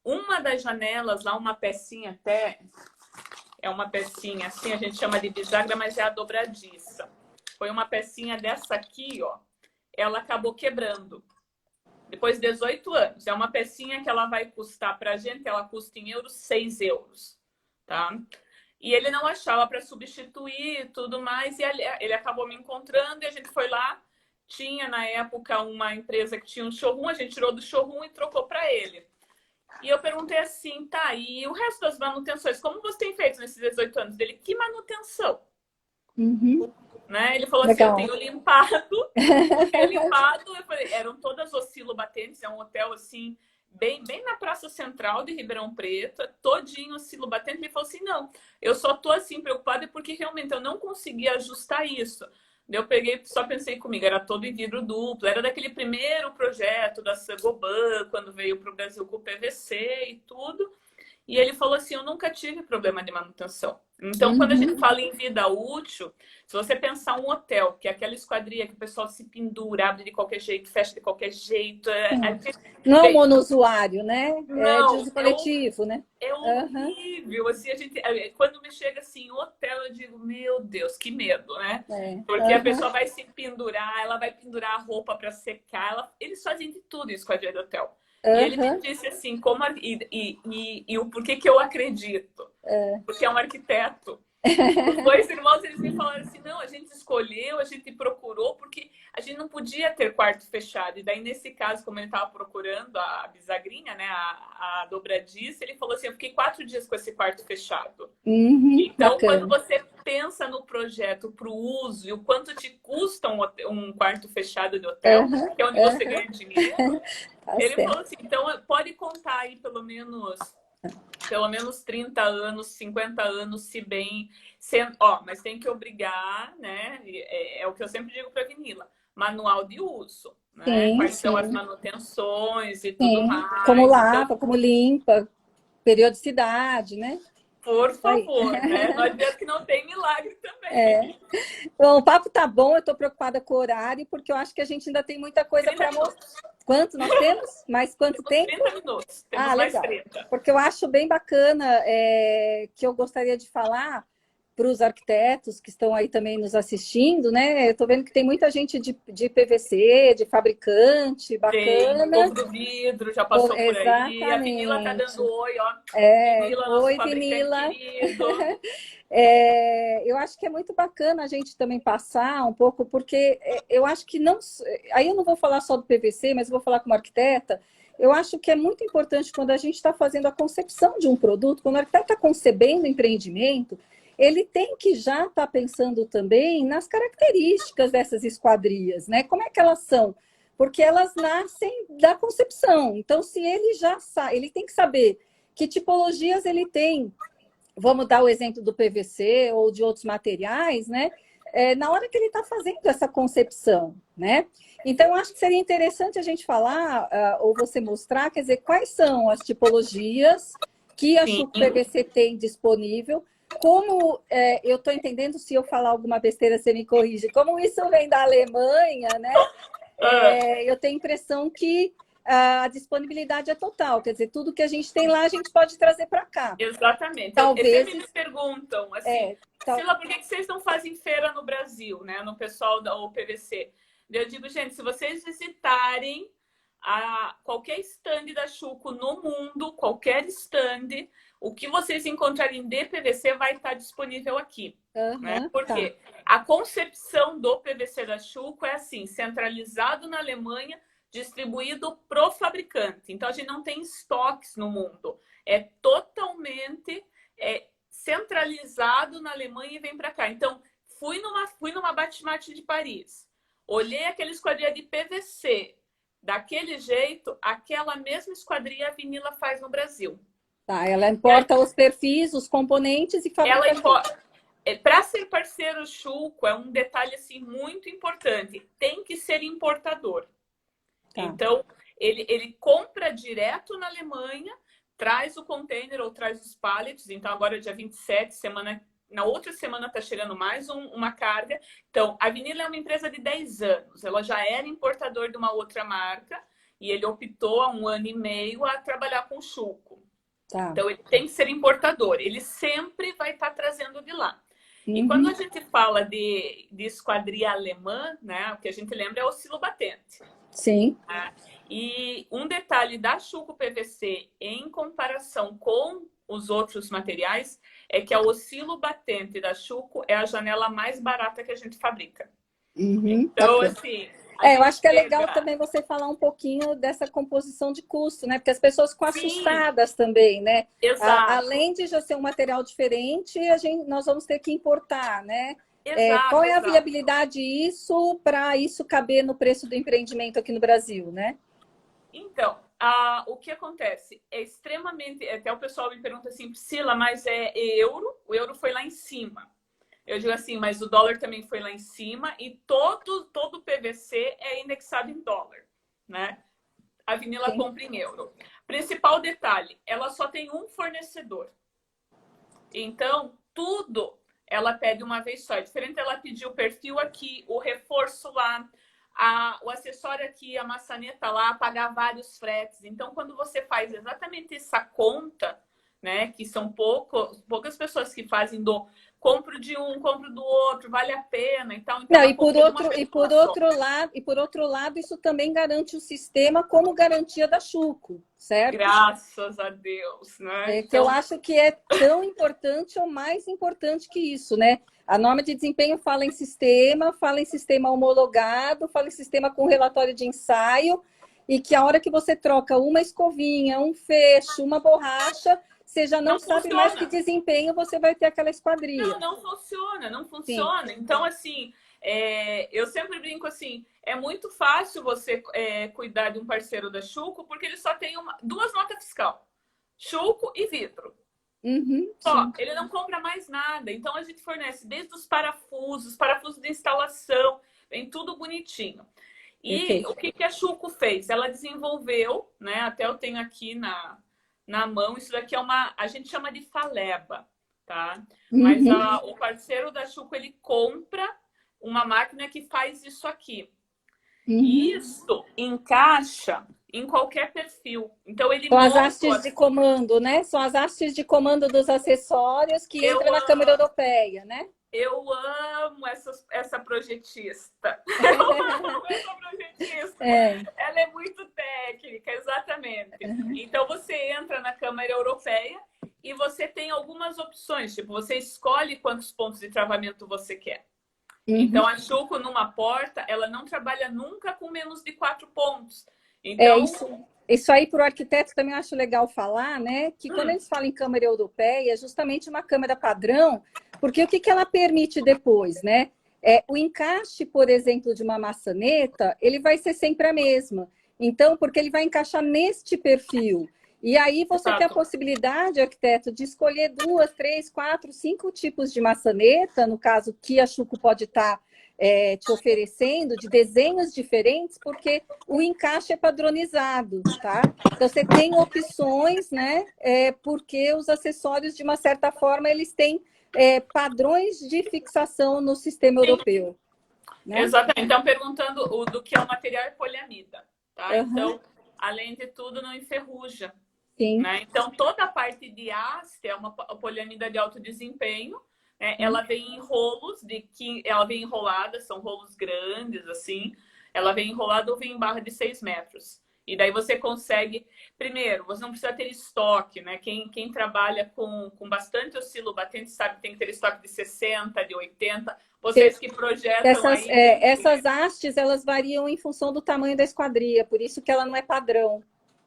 uma das janelas lá, uma pecinha até... É uma pecinha assim, a gente chama de bisagra, mas é a dobradiça. Foi uma pecinha dessa aqui, ó. Ela acabou quebrando. Depois de 18 anos. É uma pecinha que ela vai custar pra gente, ela custa em euros 6 euros. Tá? E ele não achava para substituir e tudo mais. E ele acabou me encontrando e a gente foi lá. Tinha, na época, uma empresa que tinha um showroom. A gente tirou do showroom e trocou para ele. E eu perguntei assim, tá, e o resto das manutenções, como você tem feito nesses 18 anos dele? Que manutenção? Né? Ele falou Legal. assim, eu tenho limpado. Eu falei, eram todas oscilobatentes, é um hotel assim, bem na praça central de Ribeirão Preto, todinho oscilobatente. Ele falou assim, não, eu só tô assim preocupada porque realmente eu não consegui ajustar isso. Eu peguei, só pensei comigo, era todo em vidro duplo, era daquele primeiro projeto da Saint-Gobain, quando veio para o Brasil com o PVC e tudo. E ele falou assim, eu nunca tive problema de manutenção. Então, quando a gente fala em vida útil, se você pensar um hotel, que é aquela esquadria que o pessoal se pendura, abre de qualquer jeito, fecha de qualquer jeito. Não é um monousuário, né? Não, é de uso coletivo, né? É horrível. Assim, quando me chega assim, hotel, eu digo, meu Deus, que medo, né? Porque a pessoa vai se pendurar, ela vai pendurar a roupa para secar. Eles fazem de tudo isso com a do hotel. E ele me disse assim, e o porquê que eu acredito? Porque é um arquiteto. Os 2 irmãos, eles me falaram assim, não, a gente escolheu, a gente procurou, porque a gente não podia ter quarto fechado. E daí, nesse caso, como ele estava procurando a bisagrinha, né, a dobradiça, ele falou assim, eu fiquei 4 dias com esse quarto fechado. Então, bacana. quando você pensa no projeto para o uso e o quanto te custa um quarto fechado de hotel, que é onde você ganha dinheiro, ele falou assim, então pode contar aí pelo menos 30 anos, 50 anos, se bem... mas tem que obrigar, né? É o que eu sempre digo para a Vinila. Manual de uso, né? Quais são as manutenções e tudo mais. Como lava, como limpa, periodicidade, né? Por Isso aí. favor, né? Não adianta que não tem milagre também. É. Bom, o papo tá bom, eu estou preocupada com o horário, porque eu acho que a gente ainda tem muita coisa 30 para mostrar. minutos. Quanto nós temos? Mais quanto Temos tempo? 30 minutos. Ah, Temos mais legal. 30. Porque eu acho bem bacana que eu gostaria de falar para os arquitetos que estão aí também nos assistindo, né? Eu estou vendo que tem muita gente de PVC, de fabricante, Tem o bacana. povo do vidro, já passou por aí. A Vinila tá Exatamente. dando oi, ó. É, Vinila, nosso oi, fabricante Vinila. querido. Eu acho que é muito bacana a gente também passar um pouco, porque eu acho que não. Aí eu não vou falar só do PVC, mas vou falar como arquiteta. Eu acho que é muito importante quando a gente está fazendo a concepção de um produto, quando o arquiteto está concebendo o empreendimento, ele tem que já estar pensando também nas características dessas esquadrias, né? Como é que elas são? Porque elas nascem da concepção. Então, se ele já sabe, ele tem que saber que tipologias ele tem. Vamos dar o exemplo do PVC ou de outros materiais, né? Na hora que ele está fazendo essa concepção, né? Então, eu acho que seria interessante a gente falar, ou você mostrar, quer dizer, quais são as tipologias que a Sim. Chuco PVC tem disponível, como eu estou entendendo, se eu falar alguma besteira, você me corrige, como isso vem da Alemanha, né? Eu tenho a impressão que a disponibilidade é total, quer dizer, tudo que a gente tem lá, a gente pode trazer para cá. Exatamente. Talvez. Sempre me perguntam assim, Sila, por que vocês não fazem feira no Brasil, né? No pessoal da UPVC? Eu digo, gente, se vocês visitarem qualquer stand da Chuco no mundo, qualquer stand, o que vocês encontrarem de PVC vai estar disponível aqui. Né? Por quê? A concepção do PVC da Chuco é assim, centralizado na Alemanha, distribuído pro fabricante. Então, a gente não tem estoques no mundo. É totalmente centralizado na Alemanha e vem para cá. Então, fui numa Batimate de Paris, olhei aquela esquadria de PVC, daquele jeito, aquela mesma esquadria a Vinila faz no Brasil. Tá, ela importa os perfis, os componentes e fabrica. Ela importa. Para ser parceiro Chuco, é um detalhe assim, muito importante. Tem que ser importador. Tá. Então, ele compra direto na Alemanha, traz o container ou traz os pallets. Então, agora é dia 27, na outra semana está chegando mais uma carga. Então, a Vinila é uma empresa de 10 anos. Ela já era importador de uma outra marca e ele optou há 1 ano e meio a trabalhar com Chuco. Tá. Então, ele tem que ser importador. Ele sempre vai estar trazendo de lá. Uhum. E quando a gente fala de esquadria alemã, né, o que a gente lembra é o oscilo batente. Sim. E um detalhe da Chuco PVC em comparação com os outros materiais é que a oscilo batente da Chuco é a janela mais barata que a gente fabrica. Uhum, então, assim... eu acho que é legal também você falar um pouquinho dessa composição de custo, né? Porque as pessoas ficam assustadas também, né? Exato. Além de já ser um material diferente, nós vamos ter que importar, né? Exato, qual é a viabilidade disso para isso caber no preço do empreendimento aqui no Brasil, né? Então, o que acontece? É extremamente... Até o pessoal me pergunta assim, Priscila, mas euro? O euro foi lá em cima. Eu digo assim, mas o dólar também foi lá em cima e todo PVC é indexado em dólar, né? A Vinila compra em euro. Principal detalhe, ela só tem um fornecedor. Então, tudo ela pede uma vez só. É diferente ela pedir o perfil aqui, o reforço lá, o acessório aqui, a maçaneta lá, pagar vários fretes. Então, quando você faz exatamente essa conta, né, que são poucas pessoas que fazem compro de um, compro do outro, vale a pena. Então não, e por outro lado, isso também garante o sistema como garantia da Chuco, certo? Graças a Deus, né? Que eu acho que é tão importante ou mais importante que isso, né? A norma de desempenho fala em sistema homologado, fala em sistema com relatório de ensaio, e que a hora que você troca uma escovinha, um fecho, uma borracha, você já não sabe funciona. mais que desempenho você vai ter aquela esquadria. Não funciona. Sim. Então, assim, eu sempre brinco assim, é muito fácil você cuidar de um parceiro da Chuco, porque ele só tem 2 notas fiscal, Chuco e vidro. Uhum, só, ele não compra mais nada. Então, a gente fornece desde os parafusos de instalação, vem tudo bonitinho. E o que a Chuco fez? Ela desenvolveu, né? Até eu tenho aqui na mão, isso daqui a gente chama de faleba. tá? Mas Uhum. o parceiro da Chuco, ele compra uma máquina que faz isso aqui. E Uhum. isso encaixa em qualquer perfil. Então, ele São as monta hastes de assim. comando, né? São as hastes de comando dos acessórios que Eu entra na Câmara Europeia, né? Eu amo essa projetista. Eu amo essa projetista. É. Ela é muito técnica, exatamente. Então, você entra na Câmara Europeia e você tem algumas opções. Tipo, você escolhe quantos pontos de travamento você quer. Uhum. Então, a Chuco, numa porta, ela não trabalha nunca com menos de 4 pontos. É, Então, isso aí para o arquiteto também eu acho legal falar, né? Que quando eles falam em Câmara Europeia, é justamente uma câmara padrão, porque o que, que ela permite depois, né? O encaixe, por exemplo, de uma maçaneta, ele vai ser sempre a mesma. Então, porque ele vai encaixar neste perfil. E aí você tem a exato. possibilidade, arquiteto, de escolher 2, 3, 4, 5 tipos de maçaneta, no caso que a Chuco pode estar te oferecendo, de desenhos diferentes, porque o encaixe é padronizado, tá? Então você tem opções, né? Porque os acessórios, de uma certa forma, eles têm padrões de fixação no sistema Sim, europeu, né? exatamente. Então, perguntando do que é o material poliamida, tá? Uhum, Então, além de tudo, não enferruja. sim. Né? Então, toda a parte de haste é uma poliamida de alto desempenho. Né? Ela vem em rolos, ela vem enrolada, são rolos grandes, assim. Ela vem enrolada ou vem em barra de 6 metros. E daí você consegue... Primeiro, você não precisa ter estoque, né? Quem trabalha com bastante oscilo batente sabe que tem que ter estoque de 60, de 80. Vocês que projetam Essas, aí, tem que essas hastes, elas variam em função do tamanho da esquadria, por isso que ela não é padrão.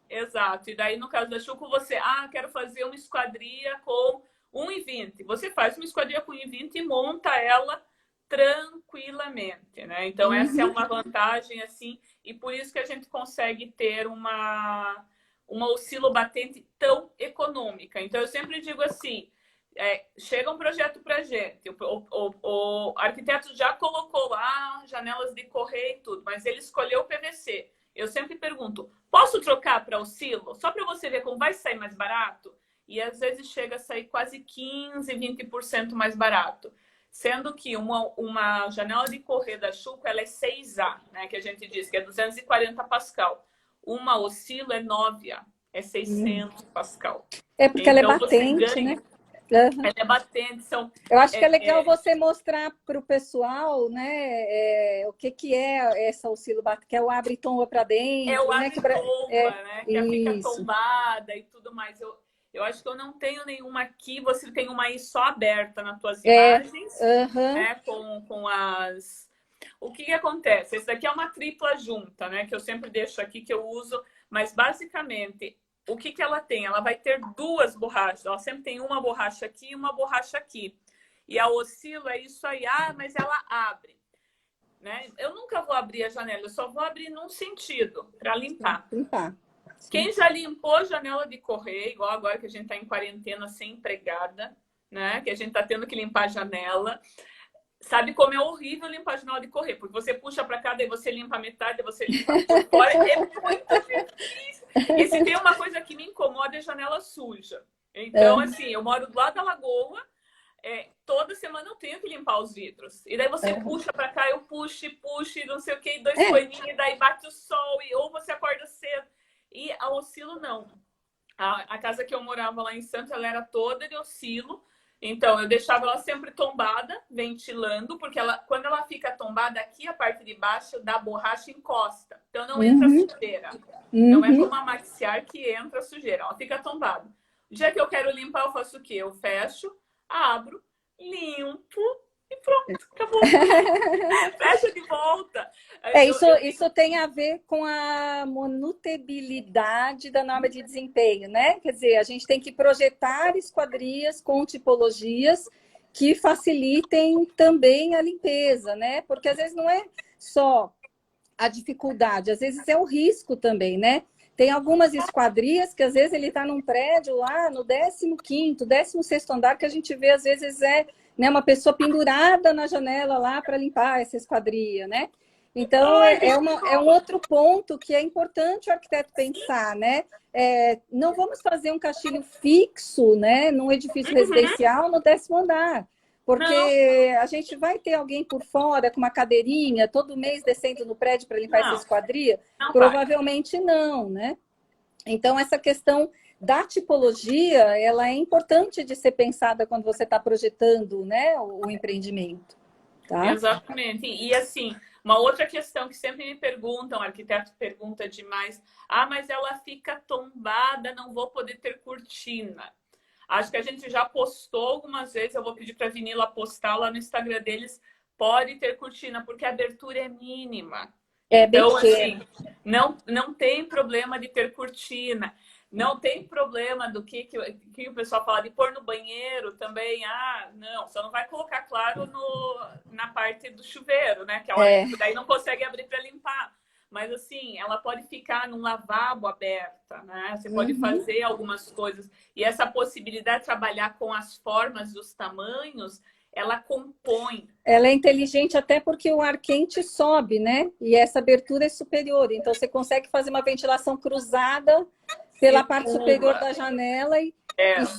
exato. E daí, no caso da Chuco, você, quero fazer uma esquadria com 1,20. Você faz uma esquadria com 1,20 e monta ela tranquilamente, né? Então, essa é Uhum. uma vantagem, assim, e por isso que a gente consegue ter uma oscilobatente tão econômica. Então, eu sempre digo assim, chega um projeto para a gente, o arquiteto já colocou lá janelas de correia e tudo, mas ele escolheu o PVC. Eu sempre pergunto, posso trocar para oscilo? Só para você ver como vai sair mais barato? E às vezes chega a sair quase 15, 20% mais barato. Sendo que uma janela de correr da Chuco, ela é 6A, né? Que a gente diz que é 240 Pascal. Uma oscilo é 9A, é 600 Pascal. É porque ela é Então você batente, ganha, né? Uhum. ela é batente, são... Eu acho que é É, legal é, você mostrar para o pessoal, né, o que, que é essa oscilobata, que é o abre e tomba para é o dentro, né? abre-tomba, né? Que fica Isso. tombada e tudo mais. Eu acho que eu não tenho nenhuma aqui. Você tem uma aí só aberta nas tuas imagens, Uhum. né? Com as... O que acontece? Esse daqui é uma tripla junta, né? Que eu sempre deixo aqui, que eu uso. Mas, basicamente, o que ela tem? Ela vai ter duas borrachas. Ela sempre tem uma borracha aqui e uma borracha aqui. E a oscilo é isso aí. Mas ela abre. Né? Eu nunca vou abrir a janela, eu só vou abrir num sentido, para limpar. Limpar. Quem já limpou janela de correio, igual agora que a gente está em quarentena sem empregada, né? Que a gente está tendo que limpar a janela, sabe como é horrível limpar a janela de correio, porque você puxa para cá, daí você limpa a metade, daí você limpa por fora, é muito difícil. E se tem uma coisa que me incomoda é janela suja. Então, assim, eu moro do lado da lagoa, toda semana eu tenho que limpar os vidros. E daí você puxa para cá, eu puxo, não sei o que, dois paninhos, e daí bate o sol, ou você acorda cedo. E a oscilo não. A casa que eu morava lá em Santos, ela era toda de oscilo. Então, eu deixava ela sempre tombada, ventilando, porque quando ela fica tombada, aqui a parte de baixo da borracha encosta. Então, não entra Uhum. sujeira. Não é Uhum. como a maxiar que entra sujeira. Ela fica tombada. O dia que eu quero limpar, eu faço o quê? Eu fecho, abro, limpo e pronto, acabou. Fecha de volta. Isso tem a ver com a manutenibilidade da norma de desempenho, né? Quer dizer, a gente tem que projetar esquadrias com tipologias que facilitem também a limpeza, né? Porque às vezes não é só a dificuldade, às vezes é o risco também, né? Tem algumas esquadrias que às vezes ele está num prédio lá no 15º, 16º andar, que a gente vê às vezes né, uma pessoa pendurada na janela lá para limpar essa esquadria, né? Então, é um outro ponto que é importante o arquiteto pensar, né? Não vamos fazer um caixilho fixo, né, num edifício residencial no 10º andar, porque a gente vai ter alguém por fora com uma cadeirinha todo mês descendo no prédio para limpar essa esquadria? Provavelmente não, né? Então, essa questão da tipologia, ela é importante de ser pensada quando você está projetando, né, o empreendimento. Tá? Exatamente. E assim, uma outra questão que sempre me perguntam, o arquiteto pergunta demais, mas ela fica tombada, não vou poder ter cortina. Acho que a gente já postou algumas vezes, eu vou pedir para a Vinila postar lá no Instagram deles, pode ter cortina, porque a abertura é mínima. Então, assim, não tem problema de ter cortina. Não tem problema do que o pessoal fala de pôr no banheiro também. Não, só não vai colocar, claro, na parte do chuveiro, né? Que a hora que daí não consegue abrir para limpar. Mas, assim, ela pode ficar num lavabo aberta, né? Você pode fazer algumas coisas. E essa possibilidade de trabalhar com as formas e os tamanhos, ela compõe. Ela é inteligente até porque o ar quente sobe, né? E essa abertura é superior. Então, você consegue fazer uma ventilação cruzada pela parte superior da janela e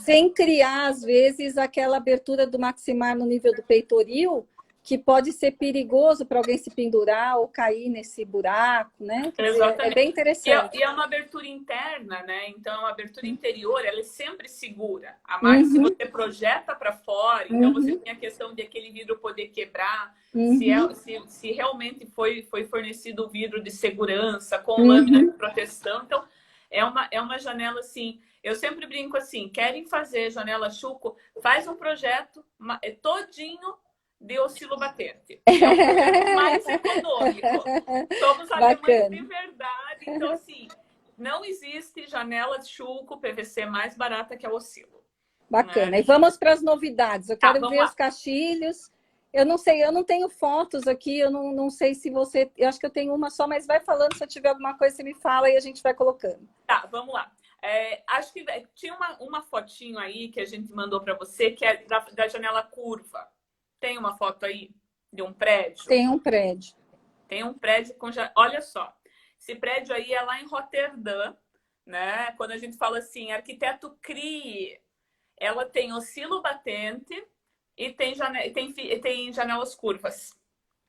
sem criar, às vezes, aquela abertura do maximar no nível do peitoril, que pode ser perigoso para alguém se pendurar ou cair nesse buraco, né? Exatamente. É bem interessante. E é uma abertura interna, né? Então, é uma abertura interior, ela é sempre segura. A máquina, se você projeta para fora, então você tem a questão de aquele vidro poder quebrar, se realmente foi fornecido o vidro de segurança, com lâmina de proteção. Então, é uma janela, assim... Eu sempre brinco assim, querem fazer janela Schuco, faz um projeto todinho de oscilobatente. É um projeto mais econômico. Somos alemães de verdade. Então, assim, não existe janela de Schuco PVC mais barata que a Oscilo. Bacana. Né? E vamos para as novidades. Eu quero ver os caixilhos. Eu não sei, eu não tenho fotos aqui, eu não sei se você... Eu acho que eu tenho uma só, mas vai falando, se eu tiver alguma coisa, você me fala e a gente vai colocando. Tá, vamos lá. Acho que tinha uma fotinho aí que a gente mandou para você, que é da janela curva. Tem uma foto aí de um prédio? Tem um prédio. Tem um prédio com... Olha só, esse prédio aí é lá em Roterdã, né? Quando a gente fala assim, arquiteto crie, ela tem oscilo batente e tem janelas curvas,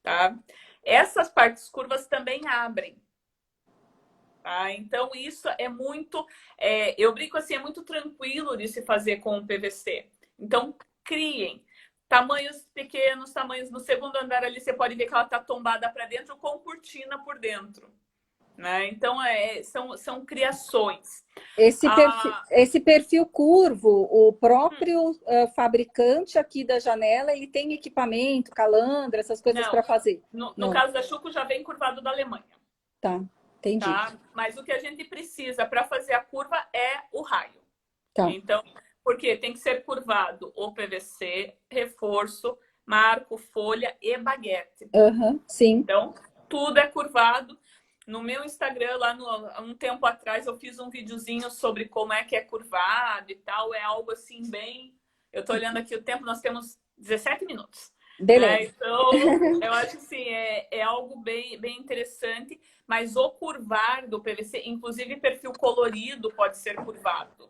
tá? Essas partes curvas também abrem. Tá? Então, isso é muito... eu brinco assim, é muito tranquilo de se fazer com o PVC. Então, criem. Tamanhos pequenos, tamanhos no segundo andar ali, você pode ver que ela está tombada para dentro com cortina por dentro. Né? Então, são criações. Esse perfil curvo, o próprio fabricante aqui da janela, ele tem equipamento, calandra, essas coisas para fazer? No caso da Schuco, já vem curvado da Alemanha. Tá, entendi. Tá? Mas o que a gente precisa para fazer a curva é o raio. Tá. Então, porque tem que ser curvado o PVC, reforço, marco, folha e baguete. Sim. Então, tudo é curvado. No meu Instagram, há um tempo atrás, eu fiz um videozinho sobre como é que é curvado e tal. É algo assim bem... Eu tô olhando aqui o tempo, nós temos 17 minutos. Beleza. Então, eu acho assim, é algo bem interessante. Mas o curvar do PVC, inclusive perfil colorido, pode ser curvado.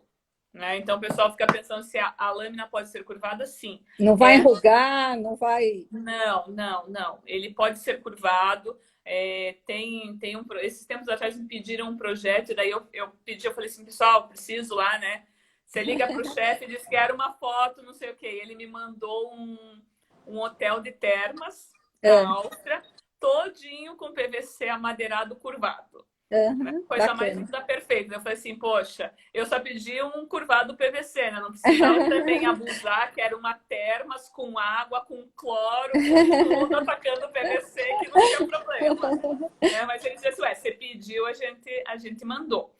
Né? Então, o pessoal fica pensando se a lâmina pode ser curvada, sim. Não vai enrugar, não vai... Não. Ele pode ser curvado. Esses tempos atrás me pediram um projeto, e daí eu falei assim, pessoal, preciso lá, né? Você liga para o chefe e diz que era uma foto, não sei o quê. Ele me mandou um hotel de termas na Áustria, todinho com PVC amadeirado curvado. Coisa mais linda, perfeita. Eu falei assim, poxa, eu só pedi um curvado PVC, né? Não precisava também abusar, que era uma termas com água, com cloro, com tudo atacando o PVC, que não tinha problema. Mas ele disse assim, você pediu, a gente mandou.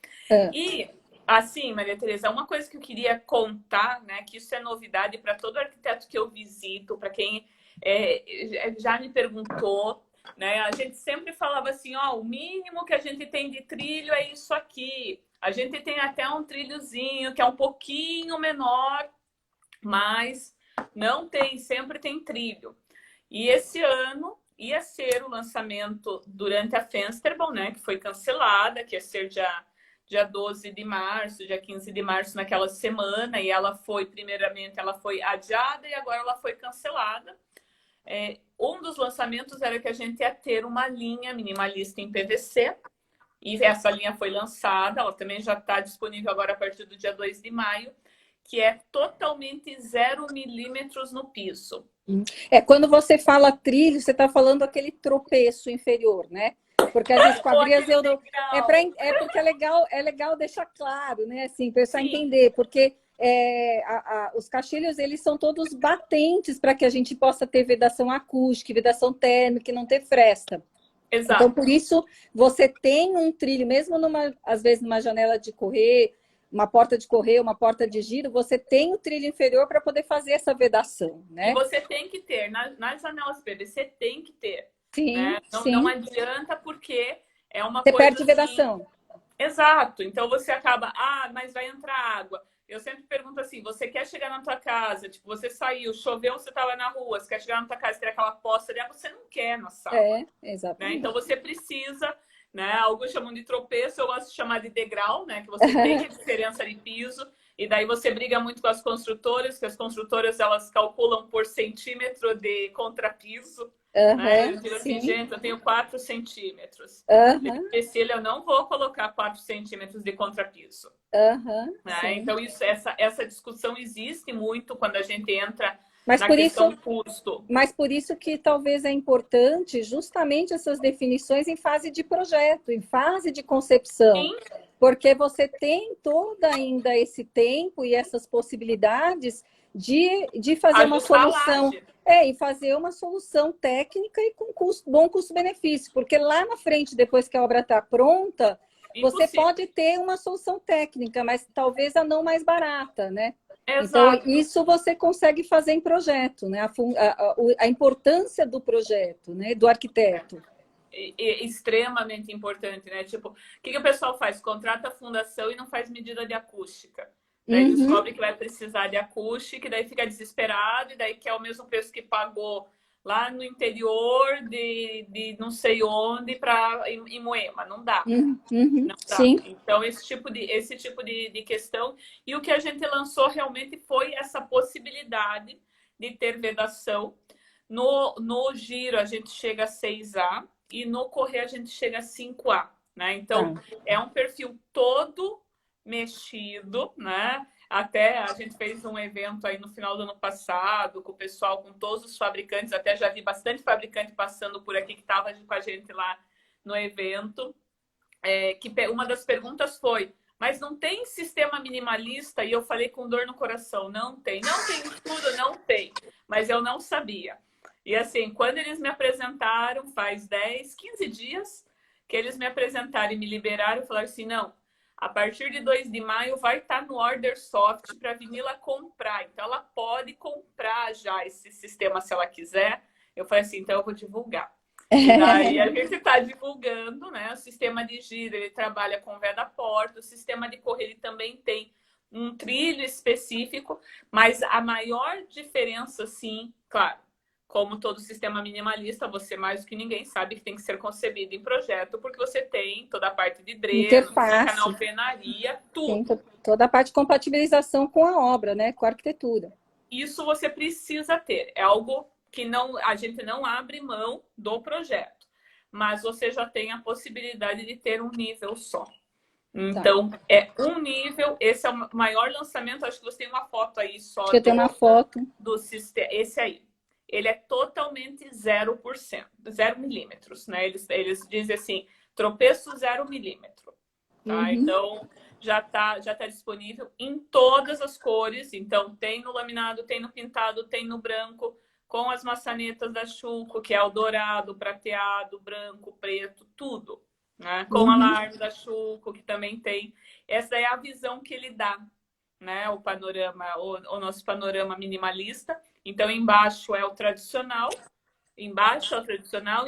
E, assim, Maria Tereza, uma coisa que eu queria contar, né, que isso é novidade para todo arquiteto que eu visito, para quem já me perguntou, né? A gente sempre falava assim, o mínimo que a gente tem de trilho é isso aqui. A gente tem até um trilhozinho que é um pouquinho menor, mas não tem, sempre tem trilho. E esse ano ia ser o lançamento durante a Fensterbon, né? Que foi cancelada, que ia ser dia 12 de março, dia 15 de março naquela semana. E ela foi, primeiramente, ela foi adiada e agora ela foi cancelada. Um dos lançamentos era que a gente ia ter uma linha minimalista em PVC. E essa linha foi lançada, ela também já está disponível agora a partir do dia 2 de maio, que é totalmente 0 milímetros no piso. Quando você fala trilho, você está falando aquele tropeço inferior, né? Porque as esquadrias porque é legal deixar claro, né? Assim, para o pessoal entender, porque os caixilhos eles são todos batentes para que a gente possa ter vedação acústica, vedação térmica e não ter fresta. Exato. Então, por isso, você tem um trilho, mesmo às vezes numa janela de correr, uma porta de correr, uma porta de giro, você tem o trilho inferior para poder fazer essa vedação, né? E você tem que ter, nas janelas PVC tem que ter. Sim, né? Não adianta porque é uma você coisa perde vedação. Exato. Então você acaba, mas vai entrar água. Eu sempre pergunto assim, você quer chegar na tua casa, tipo, você saiu, choveu, você tá lá na rua, você quer chegar na tua casa, ter aquela poça de água, você não quer na sala. Exatamente. Né? Então você precisa, né? Alguns chamam de tropeço, eu gosto de chamar de degrau, né? Que você tem a diferença de piso, e daí você briga muito com as construtoras, que as construtoras elas calculam por centímetro de contrapiso. Né? Eu digo assim, gente, eu tenho 4 centímetros. Esse eu não vou colocar 4 centímetros de contrapiso. Né? Então, essa discussão existe muito quando a gente entra na questão do custo. Mas por isso que talvez é importante justamente essas definições em fase de projeto, em fase de concepção. Sim. Porque você tem todo ainda esse tempo e essas possibilidades de fazer uma solução. E fazer uma solução técnica e com bom custo-benefício. Porque lá na frente, depois que a obra está pronta, você pode ter uma solução técnica, mas talvez a não mais barata, né? Exato. Então, isso você consegue fazer em projeto, né? A importância do projeto, né? Do arquiteto. É extremamente importante, né? Tipo, o que o pessoal faz? Contrata a fundação e não faz medida de acústica. Daí descobre que vai precisar de acústica, e daí fica desesperado, e daí quer o mesmo preço que pagou lá no interior de não sei onde em Moema. Não dá. Não dá. Sim. Então, esse tipo de questão. E o que a gente lançou realmente foi essa possibilidade de ter vedação. No giro, a gente chega a 6A e no correr a gente chega a 5A. Né? Então, é um perfil todo mexido, né? Até a gente fez um evento aí no final do ano passado com o pessoal, com todos os fabricantes, até já vi bastante fabricante passando por aqui que estava com a gente lá no evento, que uma das perguntas foi, mas não tem sistema minimalista? E eu falei com dor no coração, não tem estudo, não tem, mas eu não sabia. E assim, quando eles me apresentaram, faz 10, 15 dias que eles me apresentaram e me liberaram, falaram assim, não, a partir de 2 de maio vai estar no Order Soft para a Vinila comprar. Então, ela pode comprar já esse sistema se ela quiser. Eu falei assim, então eu vou divulgar. E daí a gente está divulgando, né? O sistema de giro, ele trabalha com veda porta. O sistema de correr, ele também tem um trilho específico. Mas a maior diferença, sim, claro, como todo sistema minimalista, você mais do que ninguém sabe que tem que ser concebido em projeto, porque você tem toda a parte de dreno, na alvenaria, tudo. Tem toda a parte de compatibilização com a obra, né? Com a arquitetura. Isso você precisa ter. É algo que a gente não abre mão do projeto, mas você já tem a possibilidade de ter um nível só. Então, é um nível, esse é o maior lançamento, acho que você tem uma foto aí só. Eu tenho uma foto. Do sistema, esse aí. Ele é totalmente 0%, 0 milímetros, né? Eles dizem assim, tropeço 0 milímetro. Tá? Então, já tá disponível em todas as cores. Então, tem no laminado, tem no pintado, tem no branco, com as maçanetas da Schuco, que é o dourado, prateado, branco, preto, tudo. Né? Com alarme da Schuco, que também tem. Essa é a visão que ele dá, né? O panorama, o nosso panorama minimalista. Então, embaixo é o tradicional, e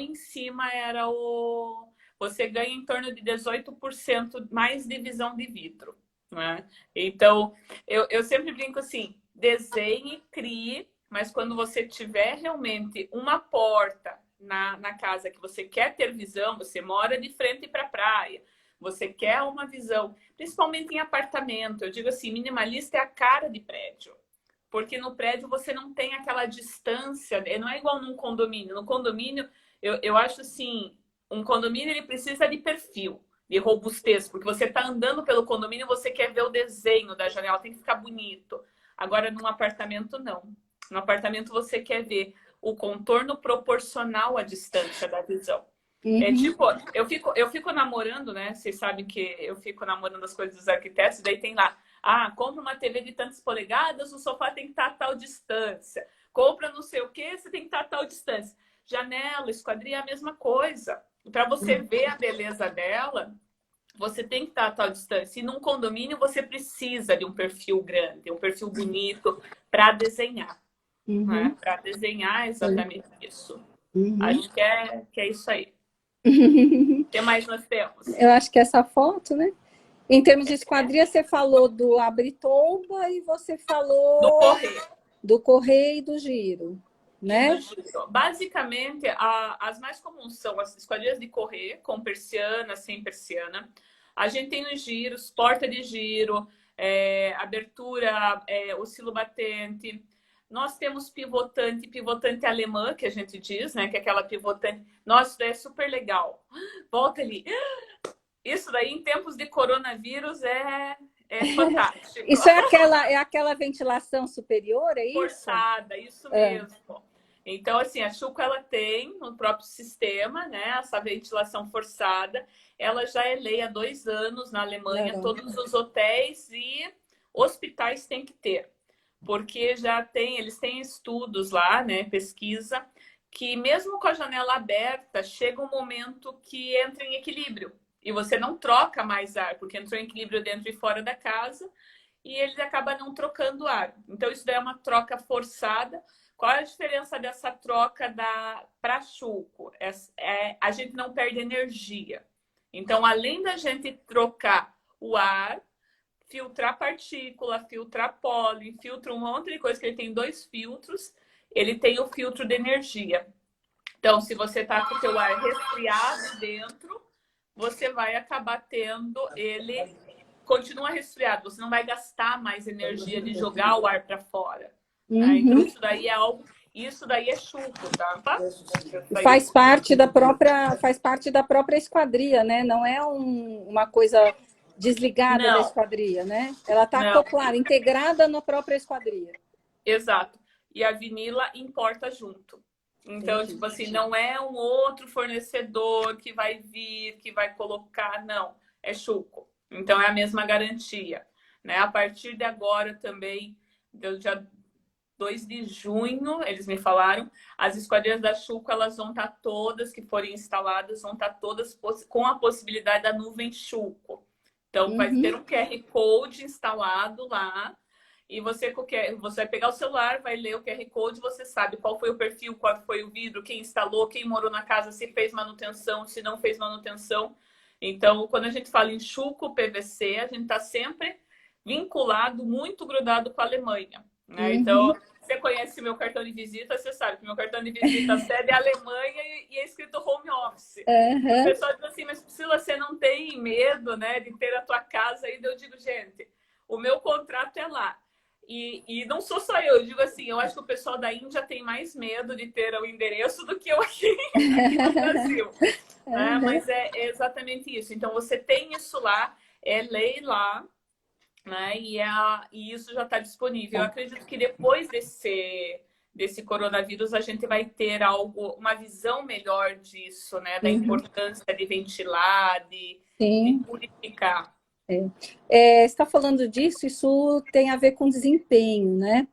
em cima era o... Você ganha em torno de 18% mais de visão de vidro. Né? Então, eu sempre brinco assim, desenhe, crie, mas quando você tiver realmente uma porta na casa que você quer ter visão, você mora de frente para a praia, você quer uma visão, principalmente em apartamento. Eu digo assim, minimalista é a cara de prédio. Porque no prédio você não tem aquela distância, não é igual num condomínio. No condomínio, eu acho assim, um condomínio ele precisa de perfil, de robustez, porque você está andando pelo condomínio, você quer ver o desenho da janela, tem que ficar bonito. Agora, num apartamento, não. No apartamento, você quer ver o contorno proporcional à distância da visão. É tipo, eu fico namorando, né? Vocês sabem que eu fico namorando as coisas dos arquitetos, daí tem lá, compra uma TV de tantas polegadas, o sofá tem que estar a tal distância. Compra não sei o que, você tem que estar a tal distância. Janela, esquadria é a mesma coisa. Para você ver a beleza dela, você tem que estar a tal distância. E num condomínio, você precisa de um perfil grande, um perfil bonito para desenhar. Né? Para desenhar exatamente isso. Acho que é isso aí. O que mais nós temos? Eu acho que essa foto, né? Em termos de esquadria, você falou do abre-tomba e você falou do correr e do giro, né? Basicamente, as mais comuns são as esquadrias de correr, com persiana, sem persiana. A gente tem os giros, porta de giro, abertura, oscilo-batente. Nós temos pivotante alemã, que a gente diz, né? Que é aquela pivotante. Nossa, isso daí é super legal. Volta ali. Isso daí, em tempos de coronavírus, é fantástico. Isso é aquela ventilação superior, é isso? Forçada, isso mesmo. Então, assim, a Schulco, ela tem no próprio sistema, né? Essa ventilação forçada. Ela já é lei há 2 anos na Alemanha. Todos os hotéis e hospitais têm que ter. Porque eles têm estudos lá, né? Pesquisa, que mesmo com a janela aberta, chega um momento que entra em equilíbrio. E você não troca mais ar, porque entrou em equilíbrio dentro e fora da casa, e ele acaba não trocando ar. Então, isso daí é uma troca forçada. Qual é a diferença dessa troca para Schulco? A gente não perde energia. Então, além da gente trocar o ar, filtrar partícula, filtrar pólen, filtra um monte de coisa, que ele tem 2 filtros, ele tem o filtro de energia. Então, se você está com o seu ar resfriado dentro, você vai acabar tendo ele continua resfriado, você não vai gastar mais energia de jogar o ar para fora. Né? Então, isso daí é algo, isso daí é Schulco, tá? Faz parte da própria esquadria, né? Não é uma coisa desligada da esquadria, né? Ela está acoplada, integrada na própria esquadria. Exato. E a vinila importa junto. Então, tipo assim, não é um outro fornecedor que vai vir, que vai colocar, não. É Schulco. Então, é a mesma garantia. Né? A partir de agora também, do dia 2 de junho, eles me falaram, as esquadrias da Schulco, elas vão estar todas, que forem instaladas, vão estar todas com a possibilidade da nuvem Schulco. Então, vai ter um QR Code instalado lá, e você vai pegar o celular, vai ler o QR Code, você sabe qual foi o perfil, qual foi o vidro, quem instalou, quem morou na casa, se fez manutenção, se não fez manutenção. Então, quando a gente fala em Schulco PVC, a gente está sempre vinculado, muito grudado com a Alemanha. Né? Então, você conhece meu cartão de visita, você sabe que meu cartão de visita sede é Alemanha e é escrito home office. O pessoal diz assim, mas Priscila, você não tem medo, né, de ter a tua casa aí? Eu digo, gente, o meu contrato é lá. E não sou só eu digo assim, eu acho que o pessoal da Índia tem mais medo de ter o endereço do que eu aqui no Brasil. Né? Mas é exatamente isso. Então, você tem isso lá, é lei lá, né? E isso já está disponível. Eu acredito que depois desse coronavírus, a gente vai ter uma visão melhor disso, né? Da importância de ventilar, de purificar. Você está falando disso, isso tem a ver com desempenho, né?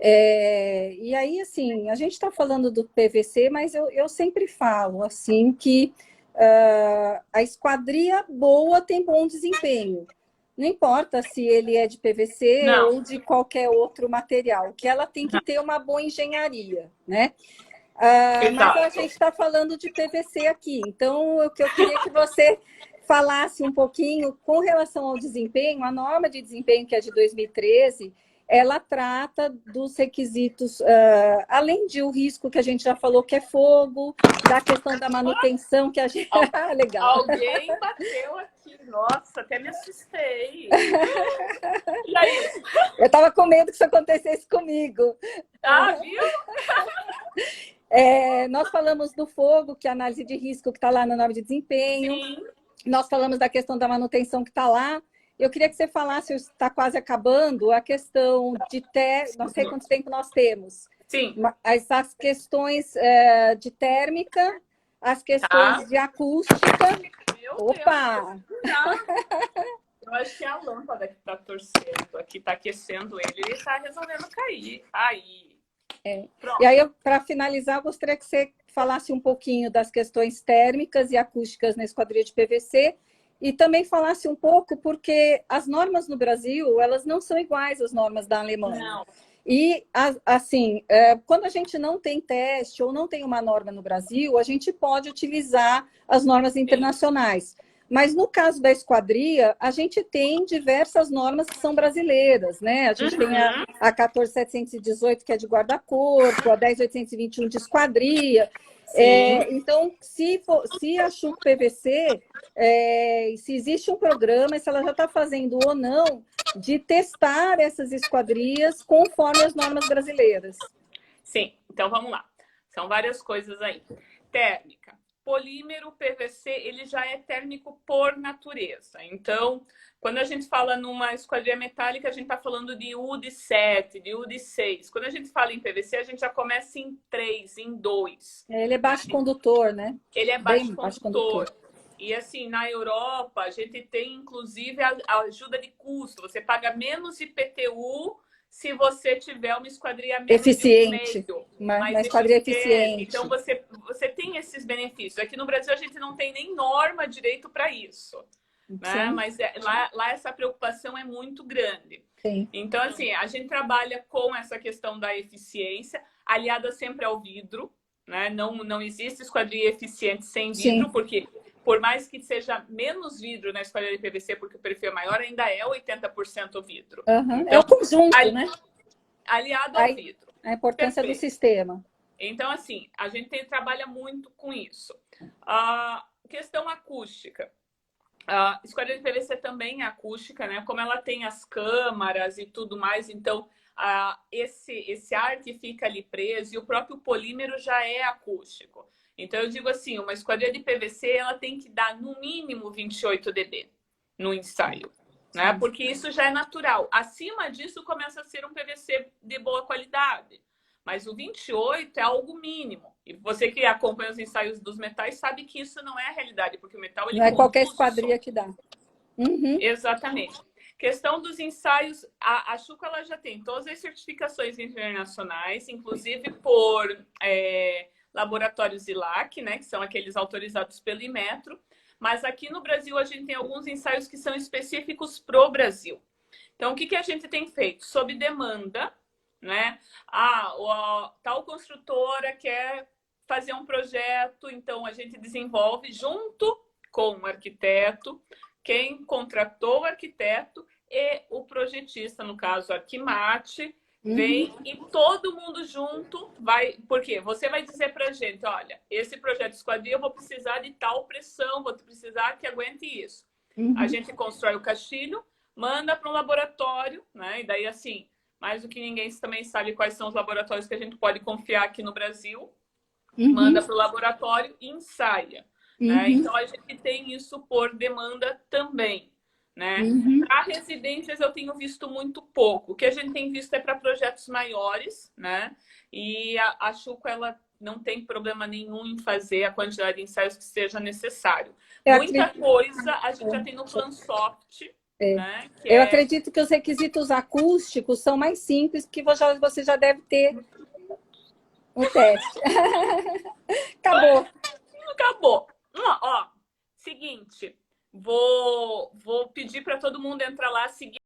E aí, assim, a gente está falando do PVC, mas eu sempre falo, assim, que a esquadria boa tem bom desempenho. Não importa se ele é de PVC ou de qualquer outro material, que ela tem que ter uma boa engenharia, né? Mas a gente está falando de PVC aqui, então o que eu queria que você falasse um pouquinho com relação ao desempenho, a norma de desempenho que é de 2013, ela trata dos requisitos, além de o risco que a gente já falou, que é fogo, da questão da manutenção, que a gente... Legal. Alguém bateu aqui. Nossa, até me assustei. E aí? Eu estava com medo que isso acontecesse comigo. Viu? Nós falamos do fogo, que é a análise de risco que está lá na norma de desempenho. Sim. Nós falamos da questão da manutenção que está lá. Eu queria que você falasse, está quase acabando, a questão de não sei quanto tempo nós temos. Sim. As questões de térmica, as questões de acústica. Meu Opa! Deus. Eu acho que é a lâmpada que está torcendo aqui, está aquecendo ele está resolvendo cair. Aí. E aí, para finalizar, eu gostaria que você falasse um pouquinho das questões térmicas e acústicas na esquadria de PVC e também falasse um pouco, porque as normas no Brasil, elas não são iguais às normas da Alemanha. Não. E, assim, quando a gente não tem teste ou não tem uma norma no Brasil, a gente pode utilizar as normas internacionais. Mas, no caso da esquadria, a gente tem diversas normas que são brasileiras, né? A gente tem a 14.718, que é de guarda-corpo, a 10.821 de esquadria. Então, se a Chuco PVC, se existe um programa, se ela já está fazendo ou não, de testar essas esquadrias conforme as normas brasileiras. Sim, então vamos lá. São várias coisas aí. Térmica. Polímero PVC, ele já é térmico por natureza. Então, quando a gente fala numa esquadria metálica, a gente está falando de UD 7, de UD 6. Quando a gente fala em PVC, a gente já começa em 3, em 2. Ele é baixo condutor, né? Ele é baixo condutor. E assim, na Europa, a gente tem inclusive a ajuda de custo. Você paga menos IPTU se você tiver uma esquadria menos eficiente, uma esquadria eficiente. Então, você tem esses benefícios. Aqui no Brasil, a gente não tem nem norma direito para isso. Né? Mas lá essa preocupação é muito grande. Sim. Então, assim, a gente trabalha com essa questão da eficiência, aliada sempre ao vidro. Né? Não existe esquadria eficiente sem vidro, porque por mais que seja menos vidro na esquadria de PVC, porque o perfil é maior, ainda é 80% vidro. Então, é o conjunto, né? Aliado ao vidro. A importância do sistema. Então, assim, a gente trabalha muito com isso. Questão acústica. A esquadria de PVC também é acústica, né? Como ela tem as câmaras e tudo mais, então esse ar que fica ali preso e o próprio polímero já é acústico. Então, eu digo assim, uma esquadria de PVC, ela tem que dar no mínimo 28 dB no ensaio, né? Porque isso já é natural. Acima disso, começa a ser um PVC de boa qualidade. Mas o 28 é algo mínimo. E você que acompanha os ensaios dos metais sabe que isso não é a realidade, porque o metal... ele não é qualquer esquadria que dá. Exatamente. Questão dos ensaios, a Chuco ela já tem todas as certificações internacionais, inclusive por... laboratórios ILAC, né, que são aqueles autorizados pelo Inmetro, mas aqui no Brasil a gente tem alguns ensaios que são específicos pro Brasil. Então, o que a gente tem feito? Sob demanda, né? Tal construtora quer fazer um projeto, então a gente desenvolve junto com o arquiteto, quem contratou o arquiteto e o projetista, no caso, a Arquimate, vem e todo mundo junto vai... Porque você vai dizer pra gente, olha, esse projeto de esquadria eu vou precisar de tal pressão, vou precisar que aguente isso. A gente constrói o caixilho, manda para um laboratório, né? E daí, assim, mais do que ninguém também sabe quais são os laboratórios que a gente pode confiar aqui no Brasil. Manda para o laboratório e ensaia. Né? Então, a gente tem isso por demanda também. Né? Para residências eu tenho visto muito pouco. O que a gente tem visto é para projetos maiores, né? E a Chuco ela não tem problema nenhum em fazer a quantidade de ensaios que seja necessário. Muita coisa a gente já tem no Plansoft. Né? Eu acredito que os requisitos acústicos são mais simples, porque você já deve ter o teste. Acabou. Ó, seguinte. Vou pedir para todo mundo entrar lá, seguir